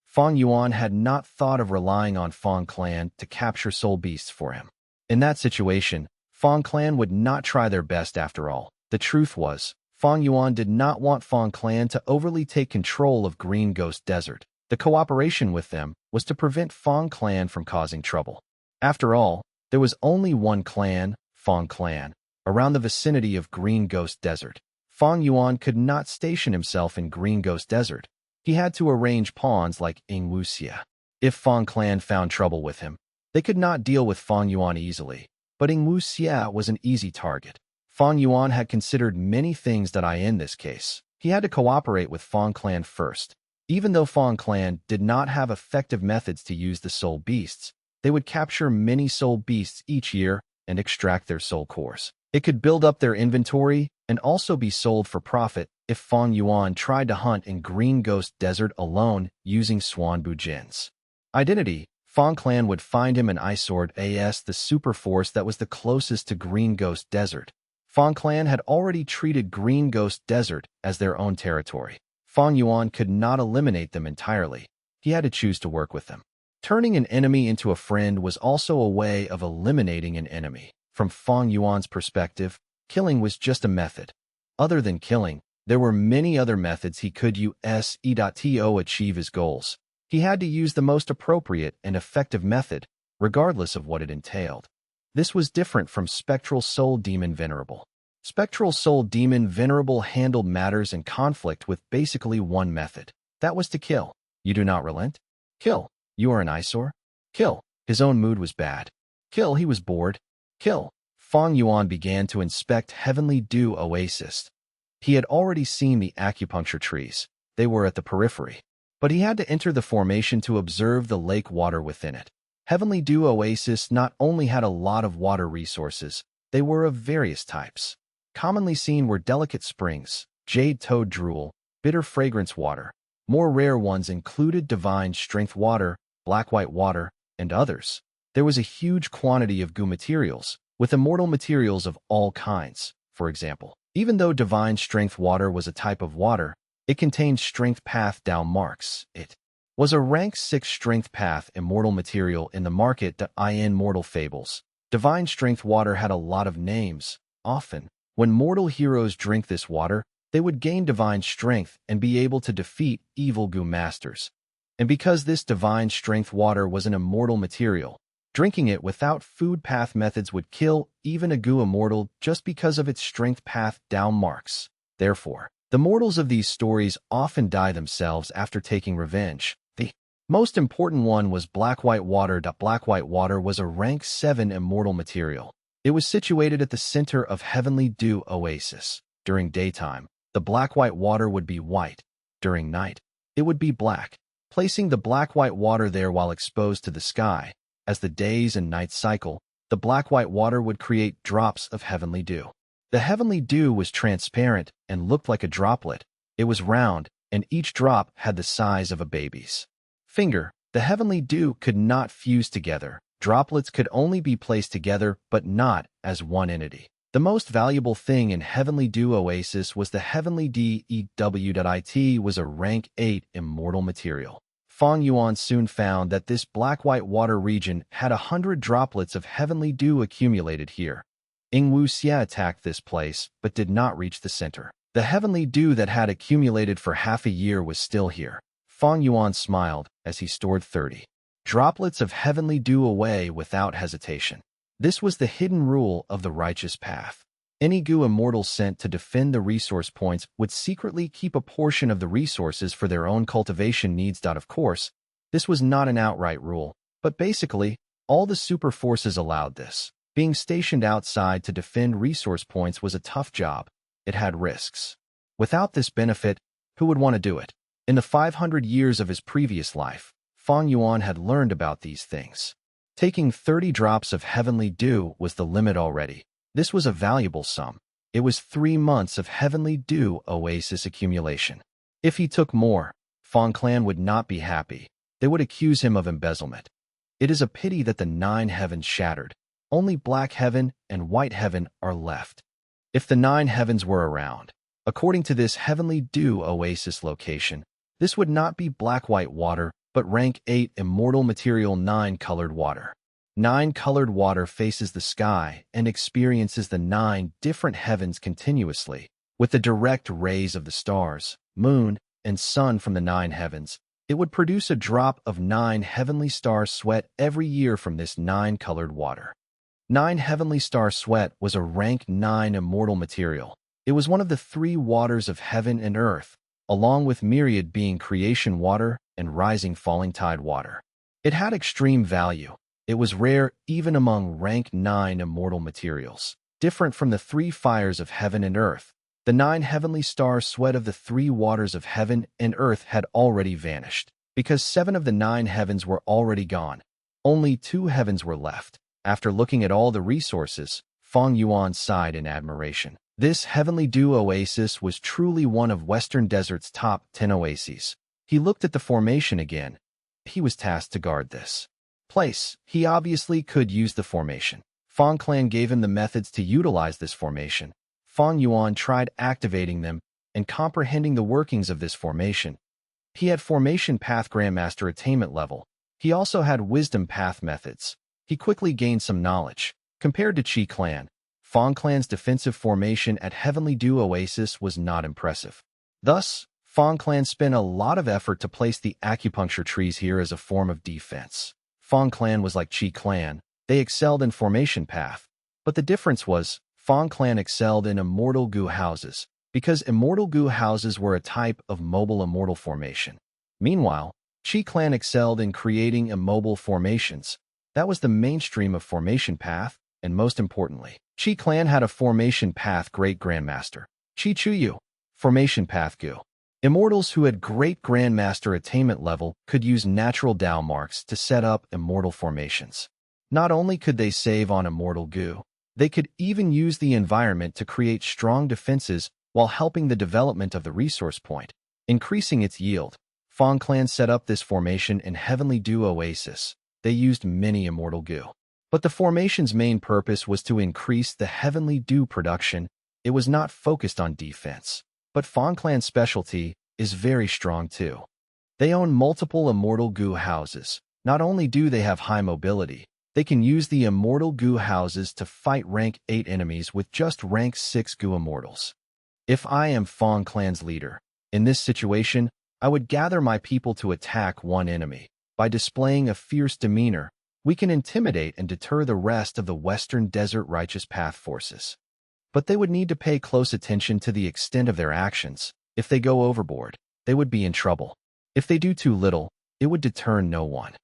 Fang Yuan had not thought of relying on Fang clan to capture soul beasts for him. In that situation, Fang clan would not try their best after all. The truth was, Fang Yuan did not want Fang clan to overly take control of Green Ghost Desert. The cooperation with them was to prevent Fang clan from causing trouble. After all, there was only one clan, Fang clan, around the vicinity of Green Ghost Desert. Fang Yuan could not station himself in Green Ghost Desert. He had to arrange pawns like Ing Wu Xie. If Fang clan found trouble with him, they could not deal with Fang Yuan easily. But Ing Wu Xie was an easy target. Fang Yuan had considered many things that in this case, he had to cooperate with Fang clan first. Even though Fang clan did not have effective methods to use the soul beasts, they would capture many soul beasts each year and extract their soul cores. It could build up their inventory and also be sold for profit if Fang Yuan tried to hunt in Green Ghost Desert alone using Xuanbu Jin's identity. Fang clan would find him an Isword as the super force that was the closest to Green Ghost Desert. Fang clan had already treated Green Ghost Desert as their own territory. Fang Yuan could not eliminate them entirely. He had to choose to work with them. Turning an enemy into a friend was also a way of eliminating an enemy. From Fang Yuan's perspective, killing was just a method. Other than killing, there were many other methods he could use to achieve his goals. He had to use the most appropriate and effective method, regardless of what it entailed. This was different from Spectral Soul Demon Venerable. Spectral soul demon venerable handled matters in conflict with basically one method. That was to kill. You do not relent? Kill. You are an eyesore? Kill. His own mood was bad. Kill. He was bored. Kill. Fang Yuan began to inspect Heavenly Dew Oasis. He had already seen the acupuncture trees. They were at the periphery. But he had to enter the formation to observe the lake water within it. Heavenly Dew Oasis not only had a lot of water resources, they were of various types. Commonly seen were delicate springs, jade toad drool, bitter fragrance water. More rare ones included divine strength water, black-white water, and others. There was a huge quantity of goo materials, with immortal materials of all kinds. For example, even though divine strength water was a type of water, it contained strength path down marks. It was a rank 6 strength path immortal material in the market.In mortal fables. Divine strength water had a lot of names. Often, when mortal heroes drink this water, they would gain divine strength and be able to defeat evil goo masters. And because this divine strength water was an immortal material, drinking it without food path methods would kill even a goo immortal just because of its strength path down marks. Therefore, the mortals of these stories often die themselves after taking revenge. The most important one was black-white water. Black-white water was a rank 7 immortal material. It was situated at the center of Heavenly Dew Oasis. During daytime, the black-white water would be white. During night, it would be black. Placing the black-white water there while exposed to the sky, as the days and nights cycle, the black-white water would create drops of heavenly dew. The heavenly dew was transparent and looked like a droplet. It was round, and each drop had the size of a baby's finger. The heavenly dew could not fuse together. Droplets could only be placed together, but not as one entity. The most valuable thing in Heavenly Dew Oasis was the Heavenly DEW.It was a rank 8 immortal material. Fang Yuan soon found that this black-white water region had 100 droplets of Heavenly Dew accumulated here. Ing Wu Xia attacked this place, but did not reach the center. The Heavenly Dew that had accumulated for half a year was still here. Fang Yuan smiled as he stored 30 droplets of Heavenly Dew away without hesitation. This was the hidden rule of the righteous path. Any goo immortal sent to defend the resource points would secretly keep a portion of the resources for their own cultivation needs. Of course, this was not an outright rule, but basically, all the super forces allowed this. Being stationed outside to defend resource points was a tough job. It had risks. Without this benefit, who would want to do it? In the 500 years of his previous life, Fang Yuan had learned about these things. Taking 30 drops of Heavenly Dew was the limit already. This was a valuable sum. It was 3 months of Heavenly Dew Oasis accumulation. If he took more, Fang Clan would not be happy. They would accuse him of embezzlement. It is a pity that the 9 heavens shattered. Only Black Heaven and White Heaven are left. If the 9 heavens were around, according to this Heavenly Dew Oasis location, this would not be black-white water, but rank 8 immortal material 9 colored water. 9 colored water faces the sky and experiences the 9 different heavens continuously. With the direct rays of the stars, moon, and sun from the 9 heavens, it would produce a drop of 9 heavenly star sweat every year from this 9 colored water. 9 heavenly star sweat was a rank 9 immortal material. It was one of the 3 waters of heaven and earth, along with myriad being creation water and rising falling tide water. It had extreme value. It was rare even among rank 9 immortal materials. Different from the 3 fires of heaven and earth, the 9 heavenly star sweat of the 3 waters of heaven and earth had already vanished. Because 7 of the 9 heavens were already gone, only 2 heavens were left. After looking at all the resources, Fang Yuan sighed in admiration. This Heavenly Dew Oasis was truly one of Western Desert's top 10 oases. He looked at the formation again. He was tasked to guard this place. He obviously could use the formation. Fang Clan gave him the methods to utilize this formation. Fang Yuan tried activating them and comprehending the workings of this formation. He had Formation Path Grandmaster attainment level. He also had Wisdom Path methods. He quickly gained some knowledge. Compared to Qi Clan, Fang Clan's defensive formation at Heavenly Dew Oasis was not impressive. Thus, Fang Clan spent a lot of effort to place the acupuncture trees here as a form of defense. Fang Clan was like Qi Clan. They excelled in formation path. But the difference was, Fang clan excelled in immortal goo houses, because immortal goo houses were a type of mobile immortal formation. Meanwhile, Qi clan excelled in creating immobile formations. That was the mainstream of formation path, and most importantly, Qi clan had a formation path great grandmaster, Qi Chuyu, formation path gu. Immortals who had great grandmaster attainment level could use natural Dao marks to set up immortal formations. Not only could they save on immortal goo, they could even use the environment to create strong defenses while helping the development of the resource point, increasing its yield. Fang clan set up this formation in Heavenly Dew Oasis. They used many immortal goo. But the formation's main purpose was to increase the Heavenly Dew production. It was not focused on defense. But Fang clan's specialty is very strong too. They own multiple immortal goo houses. Not only do they have high mobility, they can use the immortal goo houses to fight rank 8 enemies with just rank 6 goo immortals. If I am Fang clan's leader, in this situation, I would gather my people to attack one enemy. By displaying a fierce demeanor, we can intimidate and deter the rest of the Western Desert Righteous Path forces. But they would need to pay close attention to the extent of their actions. If they go overboard, they would be in trouble. If they do too little, it would deter no one.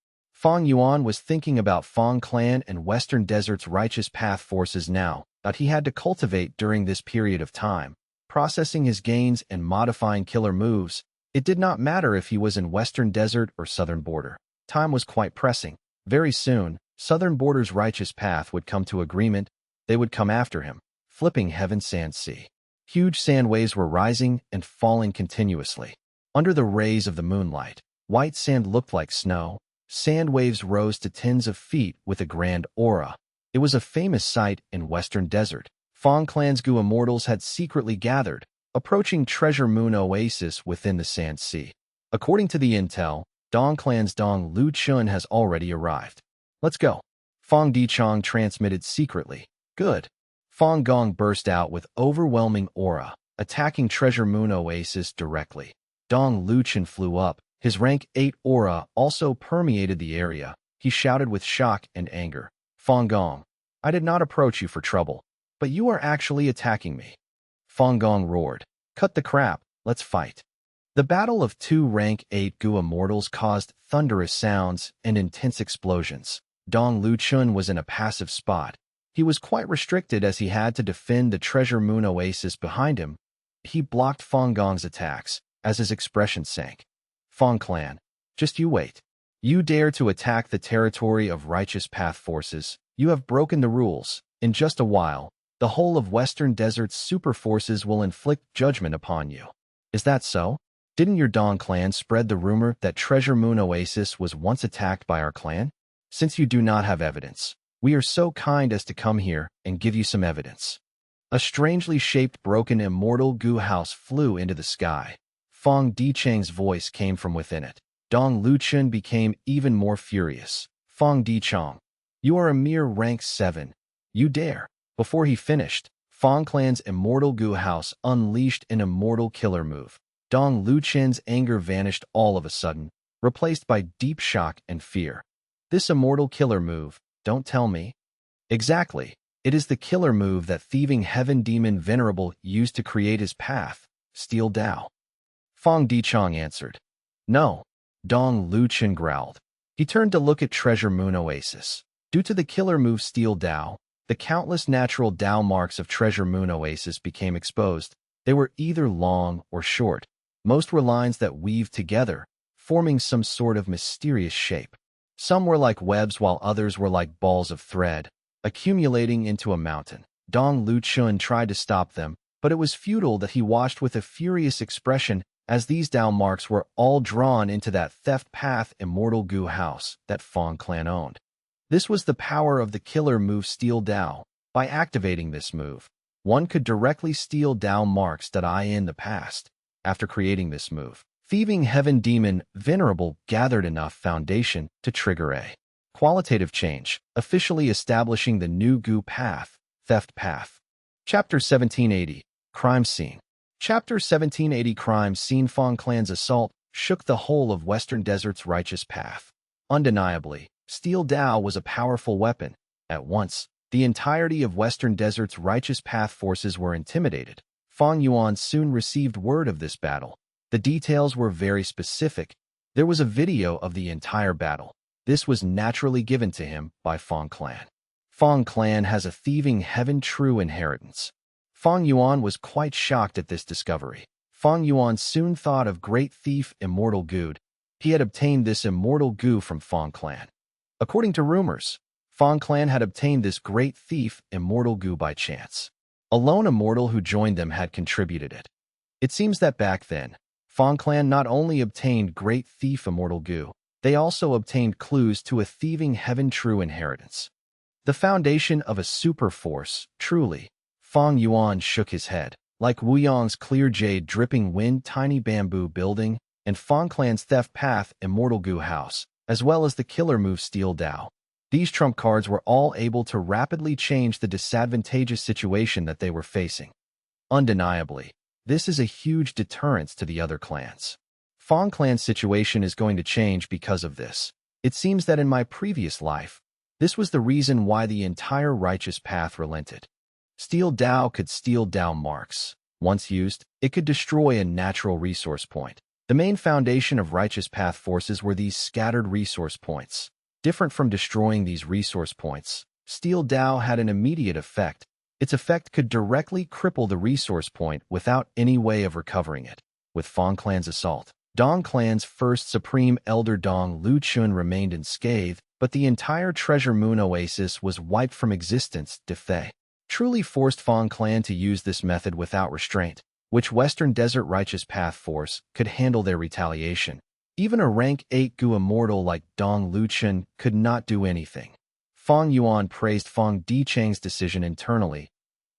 Fang Yuan was thinking about Fang clan and Western Desert's Righteous Path forces now that he had to cultivate during this period of time, processing his gains and modifying killer moves. It did not matter if he was in Western Desert or Southern Border. Time was quite pressing. Very soon, Southern Border's Righteous Path would come to agreement. They would come after him, flipping heaven sand sea. Huge sand waves were rising and falling continuously. Under the rays of the moonlight, white sand looked like snow. Sand waves rose to tens of feet with a grand aura. It was a famous sight in Western Desert. Fang clan's goo immortals had secretly gathered, approaching Treasure Moon Oasis within the Sand Sea. According to the intel, Dong clan's Dong Lu Chun has already arrived. Let's go. Fang Dichong transmitted secretly. Good. Fang Gong burst out with overwhelming aura, attacking Treasure Moon Oasis directly. Dong Lu Chun flew up. His rank 8 aura also permeated the area. He shouted with shock and anger. Fang Gong, I did not approach you for trouble, but you are actually attacking me. Fang Gong roared. Cut the crap, let's fight. The battle of 2 rank 8 goo immortals caused thunderous sounds and intense explosions. Dong Lu Chun was in a passive spot. He was quite restricted as he had to defend the Treasure Moon Oasis behind him. He blocked Fang Gong's attacks as his expression sank. Fang clan, just you wait. You dare to attack the territory of Righteous Path forces. You have broken the rules. In just a while, the whole of Western Desert's super forces will inflict judgment upon you. Is that so? Didn't your Dong clan spread the rumor that Treasure Moon Oasis was once attacked by our clan? Since you do not have evidence, we are so kind as to come here and give you some evidence. A strangely shaped broken immortal goo house flew into the sky. Fang Dichang's voice came from within it. Dong Lu Chun became even more furious. Fang Dichang, you are a mere rank 7. You dare. Before he finished, Fang clan's immortal goo house unleashed an immortal killer move. Dong Lu Chun's anger vanished all of a sudden, replaced by deep shock and fear. This immortal killer move, don't tell me. Exactly. It is the killer move that thieving heaven demon Venerable used to create his path, Steel Dao. Fang Dichang answered. No. Dong Lu Chun growled. He turned to look at Treasure Moon Oasis. Due to the killer move Steel Dao, the countless natural Dao marks of Treasure Moon Oasis became exposed. They were either long or short. Most were lines that weaved together, forming some sort of mysterious shape. Some were like webs while others were like balls of thread, accumulating into a mountain. Dong Lu Chun tried to stop them, but it was futile that he watched with a furious expression as these Dao marks were all drawn into that theft path immortal goo house that Fang clan owned. This was the power of the killer move Steel Dao. By activating this move, one could directly steal Dao marks that in the past. After creating this move, thieving heaven demon Venerable gathered enough foundation to trigger a qualitative change, officially establishing the new goo path, theft path. Chapter 1780, Crime Scene. Chapter 1780 Crime Scene. Fang clan's assault shook the whole of Western Desert's Righteous Path. Undeniably, Steel Dao was a powerful weapon. At once, The entirety of Western Desert's righteous path forces were intimidated. Fang Yuan soon received word of this battle. The details were very specific. There was a video of the entire battle. This was naturally given to him by Feng clan. Feng clan has a thieving heaven true inheritance. Fang Yuan was quite shocked at this discovery. Fang Yuan soon thought of great thief immortal goo. He had obtained this immortal goo from Feng clan. According to rumors, Feng clan had obtained this great thief immortal goo by chance. A lone immortal who joined them had contributed it. It seems that back then, Feng clan not only obtained great thief immortal goo, they also obtained clues to a thieving heaven true inheritance. The foundation of a super force, truly. Fang Yuan shook his head. Like Wu Yang's clear jade dripping wind tiny bamboo building, and Feng clan's theft path immortal goo house, as well as the killer move steel Dao. These trump cards were all able to rapidly change the disadvantageous situation that they were facing. Undeniably, this is a huge deterrence to the other clans. Feng clan's situation is going to change because of this. It seems that in my previous life, this was the reason why the entire righteous path relented. Steel Dao could steal Dao marks. Once used, it could destroy a natural resource point. The main foundation of righteous path forces were these scattered resource points. Different from destroying these resource points, Steel Dao had an immediate effect. Its effect could directly cripple the resource point without any way of recovering it. With Feng clan's assault, Dong clan's first supreme elder Dong Luchun remained unscathed, but the entire treasure moon oasis was wiped from existence. The truly forced Feng clan to use this method without restraint, which Western Desert Righteous Path Force could handle their retaliation. Even a rank 8 Gu immortal like Dong Luchun could not do anything. Fang Yuan praised Feng Dichang's decision internally.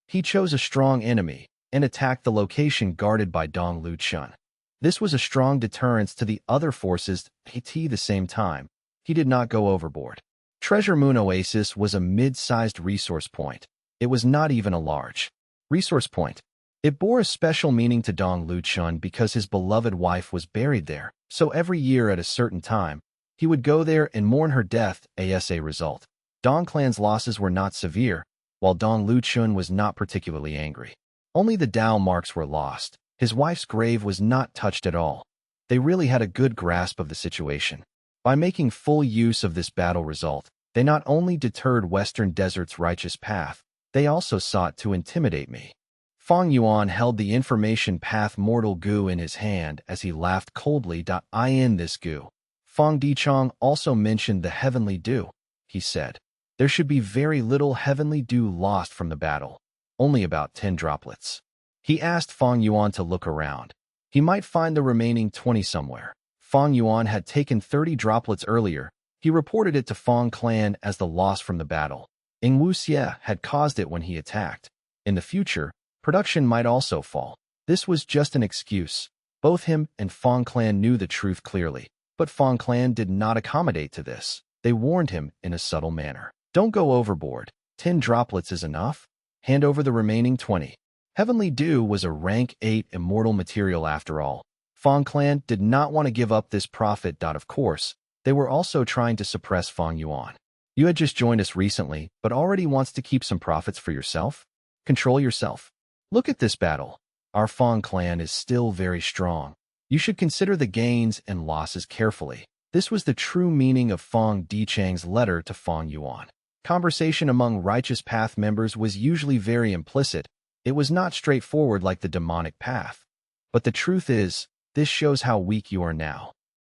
He chose a strong enemy and attacked the location guarded by Dong Luchun. This was a strong deterrence to the other forces. At the same time, he did not go overboard. Treasure Moon Oasis was a mid-sized resource point. It was not even a large resource point. It bore a special meaning to Dong Luchun because his beloved wife was buried there, so every year at a certain time, he would go there and mourn her death. As a result, Dong clan's losses were not severe, while Dong Luchun was not particularly angry. Only the Dao marks were lost. His wife's grave was not touched at all. They really had a good grasp of the situation. By making full use of this battle result, they not only deterred Western Desert's righteous path, they also sought to intimidate me. Fang Yuan held the information path mortal goo in his hand as he laughed coldly. In this goo, Feng Dichang also mentioned the heavenly dew. He said, there should be very little heavenly dew lost from the battle, only about 10 droplets. He asked Fang Yuan to look around. He might find the remaining 20 somewhere. Fang Yuan had taken 30 droplets earlier. He reported it to Feng clan as the loss from the battle. Ing Wuxie had caused it when he attacked. In the future, production might also fall. This was just an excuse. Both him and Feng clan knew the truth clearly, but Feng clan did not accommodate to this. They warned him in a subtle manner. Don't go overboard. 10 droplets is enough. Hand over the remaining 20. Heavenly Dew was a rank 8 immortal material after all. Feng clan did not want to give up this profit. Of course, they were also trying to suppress Fang Yuan. You had just joined us recently, but already wants to keep some profits for yourself? Control yourself. Look at this battle. Our Feng clan is still very strong. You should consider the gains and losses carefully. This was the true meaning of Feng Dichang's letter to Fang Yuan. Conversation among Righteous Path members was usually very implicit. It was not straightforward like the demonic path. But the truth is, this shows how weak you are now.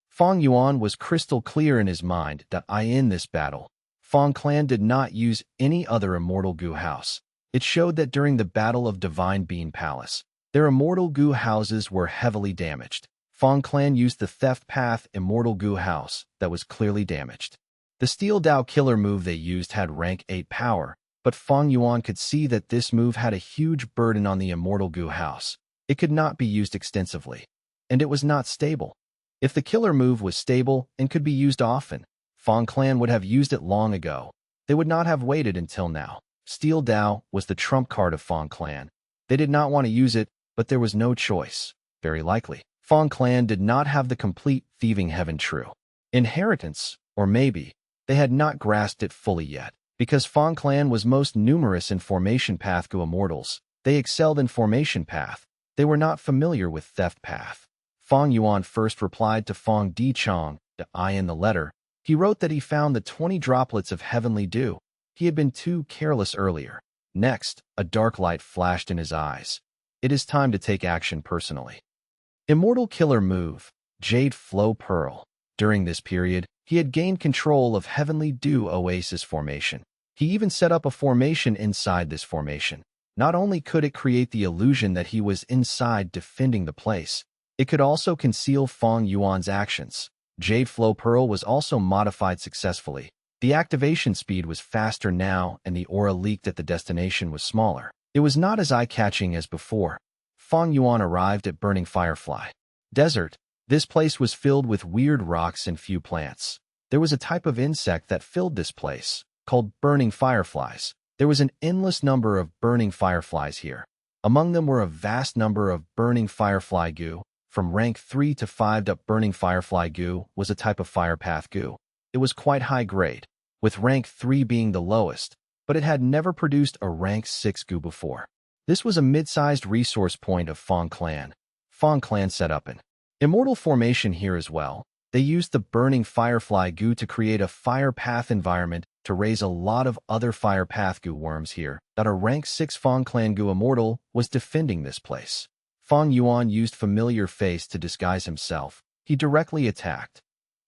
Fang Yuan was crystal clear in his mind that in this battle, Feng clan did not use any other immortal goo house. It showed that during the Battle of Divine Bean Palace, their immortal goo houses were heavily damaged. Feng clan used the theft path immortal goo house that was clearly damaged. The Steel Dao killer move they used had rank 8 power, but Fang Yuan could see that this move had a huge burden on the immortal goo house. It could not be used extensively, and it was not stable. If the killer move was stable and could be used often, Feng clan would have used it long ago. They would not have waited until now. Steel Dao was the trump card of Feng clan. They did not want to use it, but there was no choice. Very likely, Feng clan did not have the complete thieving heaven true inheritance, or maybe they had not grasped it fully yet. Because Fang clan was most numerous in formation path Gu immortals, they excelled in formation path. They were not familiar with theft path. Fang Yuan first replied to Fang Di in the letter. He wrote that he found the 20 droplets of heavenly dew. He had been too careless earlier. Next, a dark light flashed in his eyes. It is time to take action personally. Immortal Killer Move, Jade Flow Pearl. During this period, he had gained control of Heavenly Dew Oasis formation. He even set up a formation inside this formation. Not only could it create the illusion that he was inside defending the place, it could also conceal Fang Yuan's actions. Jade Flow Pearl was also modified successfully. The activation speed was faster now and the aura leaked at the destination was smaller. It was not as eye-catching as before. Fang Yuan arrived at Burning Firefly Desert. This place was filled with weird rocks and few plants. There was a type of insect that filled this place, called burning fireflies. There was an endless number of burning fireflies here. Among them were a vast number of burning firefly goo. From rank 3 to 5 up, burning firefly goo was a type of fire path goo. It was quite high grade, with rank 3 being the lowest, but it had never produced a rank 6 goo before. This was a mid-sized resource point of Fang clan. Fang clan set up an immortal formation here as well. They used the burning firefly goo to create a fire path environment to raise a lot of other fire path goo worms here. That a rank 6 Fang clan goo immortal was defending this place. Fang Yuan used familiar face to disguise himself. He directly attacked.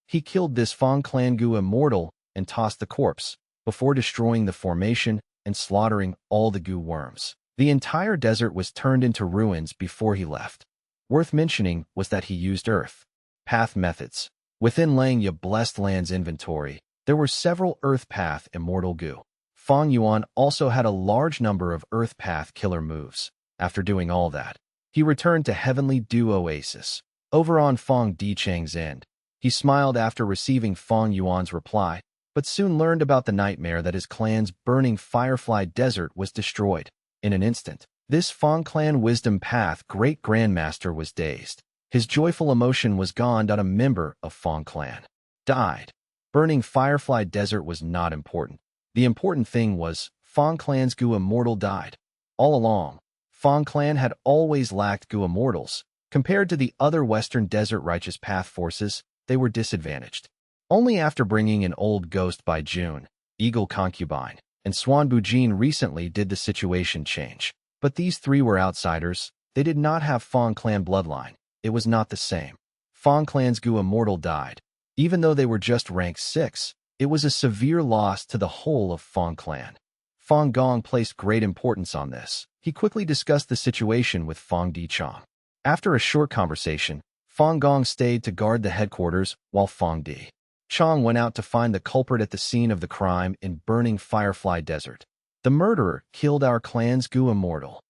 He killed this Fang clan goo immortal and tossed the corpse, before destroying the formation and slaughtering all the goo worms. The entire desert was turned into ruins before he left. Worth mentioning was that he used earth path methods. Within Langya Blessed Land's inventory, there were several earth path immortal goo. Fang Yuan also had a large number of earth path killer moves. After doing all that, he returned to Heavenly Dew Oasis. Over on Fang Dichang's end, he smiled after receiving Fang Yuan's reply, but soon learned about the nightmare that his clan's burning Firefly Desert was destroyed. In an instant, this Fang clan wisdom path great grandmaster was dazed. His joyful emotion was gone. A member of Fang clan died. Burning Firefly Desert was not important. The important thing was Fang clan's goo immortal died. All along, Fang clan had always lacked goo immortals. Compared to the other Western Desert Righteous Path forces, they were disadvantaged. Only after bringing an old ghost by June, Eagle Concubine, and Swan Bujin recently did the situation change. But these three were outsiders. They did not have Fang clan bloodline. It was not the same. Fang clan's goo immortal died. Even though they were just rank 6, it was a severe loss to the whole of Fang clan. Fang Gong placed great importance on this. He quickly discussed the situation with Fang Dichang. After a short conversation, Fang Gong stayed to guard the headquarters while Fang Dichang went out to find the culprit at the scene of the crime in burning Firefly Desert. The murderer killed our clan's goo immortal.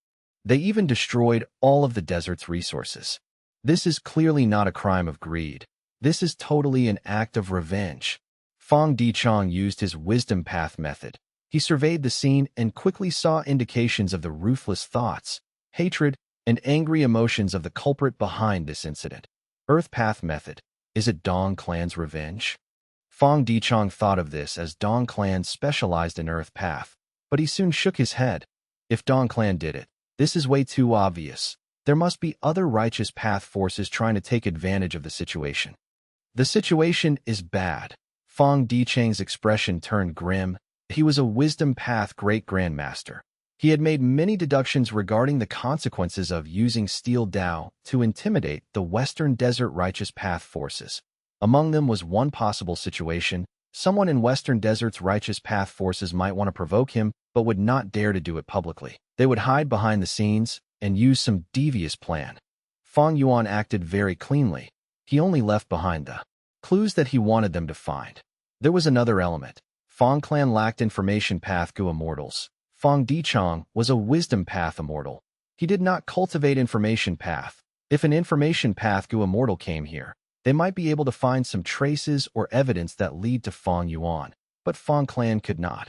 They even destroyed all of the desert's resources. This is clearly not a crime of greed. This is totally an act of revenge. Fang Dichang used his wisdom path method. He surveyed the scene and quickly saw indications of the ruthless thoughts, hatred, and angry emotions of the culprit behind this incident. Earth path method. Is it Dong clan's revenge? Fang Dichang thought of this as Dong clan specialized in earth path, but he soon shook his head. If Dong clan did it, this is way too obvious. There must be other righteous path forces trying to take advantage of the situation. The situation is bad. Fang Dichang's expression turned grim. He was a wisdom path great grandmaster. He had made many deductions regarding the consequences of using Steel Dao to intimidate the Western Desert Righteous Path forces. Among them was one possible situation. Someone in Western Desert's Righteous Path forces might want to provoke him, but would not dare to do it publicly. They would hide behind the scenes and use some devious plan. Fang Yuan acted very cleanly. He only left behind the clues that he wanted them to find. There was another element. Fang clan lacked information path goo immortals. Fang Dichang was a wisdom path immortal. He did not cultivate information path. If an information path goo immortal came here, they might be able to find some traces or evidence that lead to Fang Yuan, but Fang clan could not.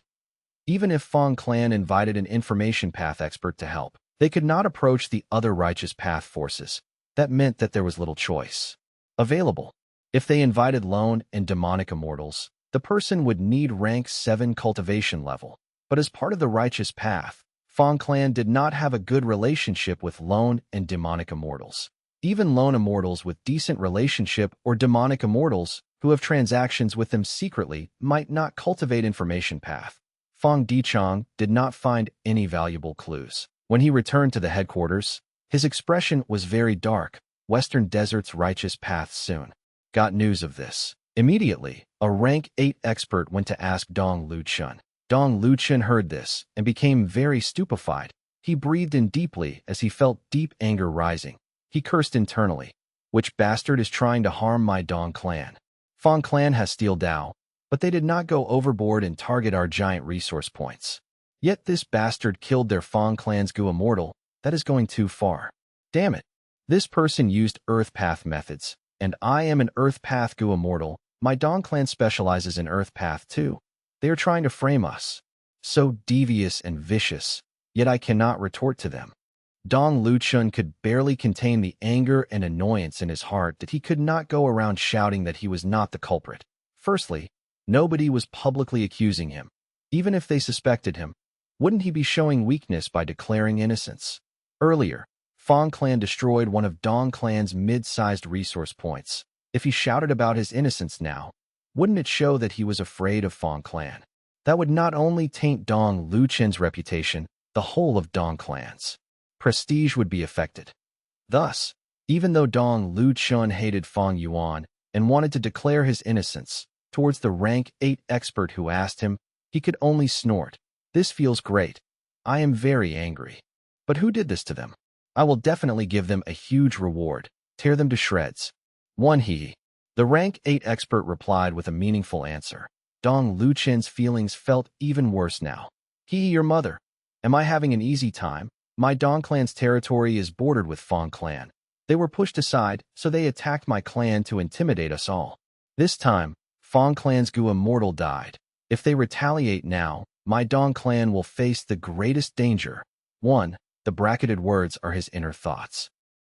Even if Fang clan invited an information path expert to help, they could not approach the other righteous path forces. That meant that there was little choice available. If they invited lone and demonic immortals, the person would need rank 7 cultivation level. But as part of the righteous path, Feng clan did not have a good relationship with lone and demonic immortals. Even lone immortals with decent relationship or demonic immortals who have transactions with them secretly might not cultivate information path. Feng Dichang did not find any valuable clues. When he returned to the headquarters, his expression was very dark. Western Desert's righteous path soon got news of this. Immediately, a rank 8 expert went to ask Dong Luchun. Dong Luchun heard this and became very stupefied. He breathed in deeply as he felt deep anger rising. He cursed internally. Which bastard is trying to harm my Dong clan? Feng clan has Steel Dao, but they did not go overboard and target our giant resource points. Yet this bastard killed their Feng clan's Gu Immortal. That is going too far. Damn it. This person used Earth Path methods, and I am an Earth Path Gu Immortal. My Dong clan specializes in Earth Path too. They are trying to frame us. So devious and vicious, yet I cannot retort to them. Dong Luchun could barely contain the anger and annoyance in his heart that he could not go around shouting that he was not the culprit. Firstly, nobody was publicly accusing him. Even if they suspected him, wouldn't he be showing weakness by declaring innocence? Earlier, Feng clan destroyed one of Dong clan's mid-sized resource points. If he shouted about his innocence now, wouldn't it show that he was afraid of Feng clan? That would not only taint Dong Luchun's reputation, the whole of Dong clan's prestige would be affected. Thus, even though Dong Luchun hated Fang Yuan and wanted to declare his innocence towards the rank 8 expert who asked him, he could only snort. This feels great. I am very angry. But who did this to them? I will definitely give them a huge reward. Tear them to shreds. 1 He. The rank 8 expert replied with a meaningful answer. Dong Luchun's feelings felt even worse now. Your mother. Am I having an easy time? My Dong clan's territory is bordered with Feng clan. They were pushed aside, so they attacked my clan to intimidate us all. This time, Feng clan's Gu Immortal died. If they retaliate now, my Dong clan will face the greatest danger. 1. The bracketed words are his inner thoughts.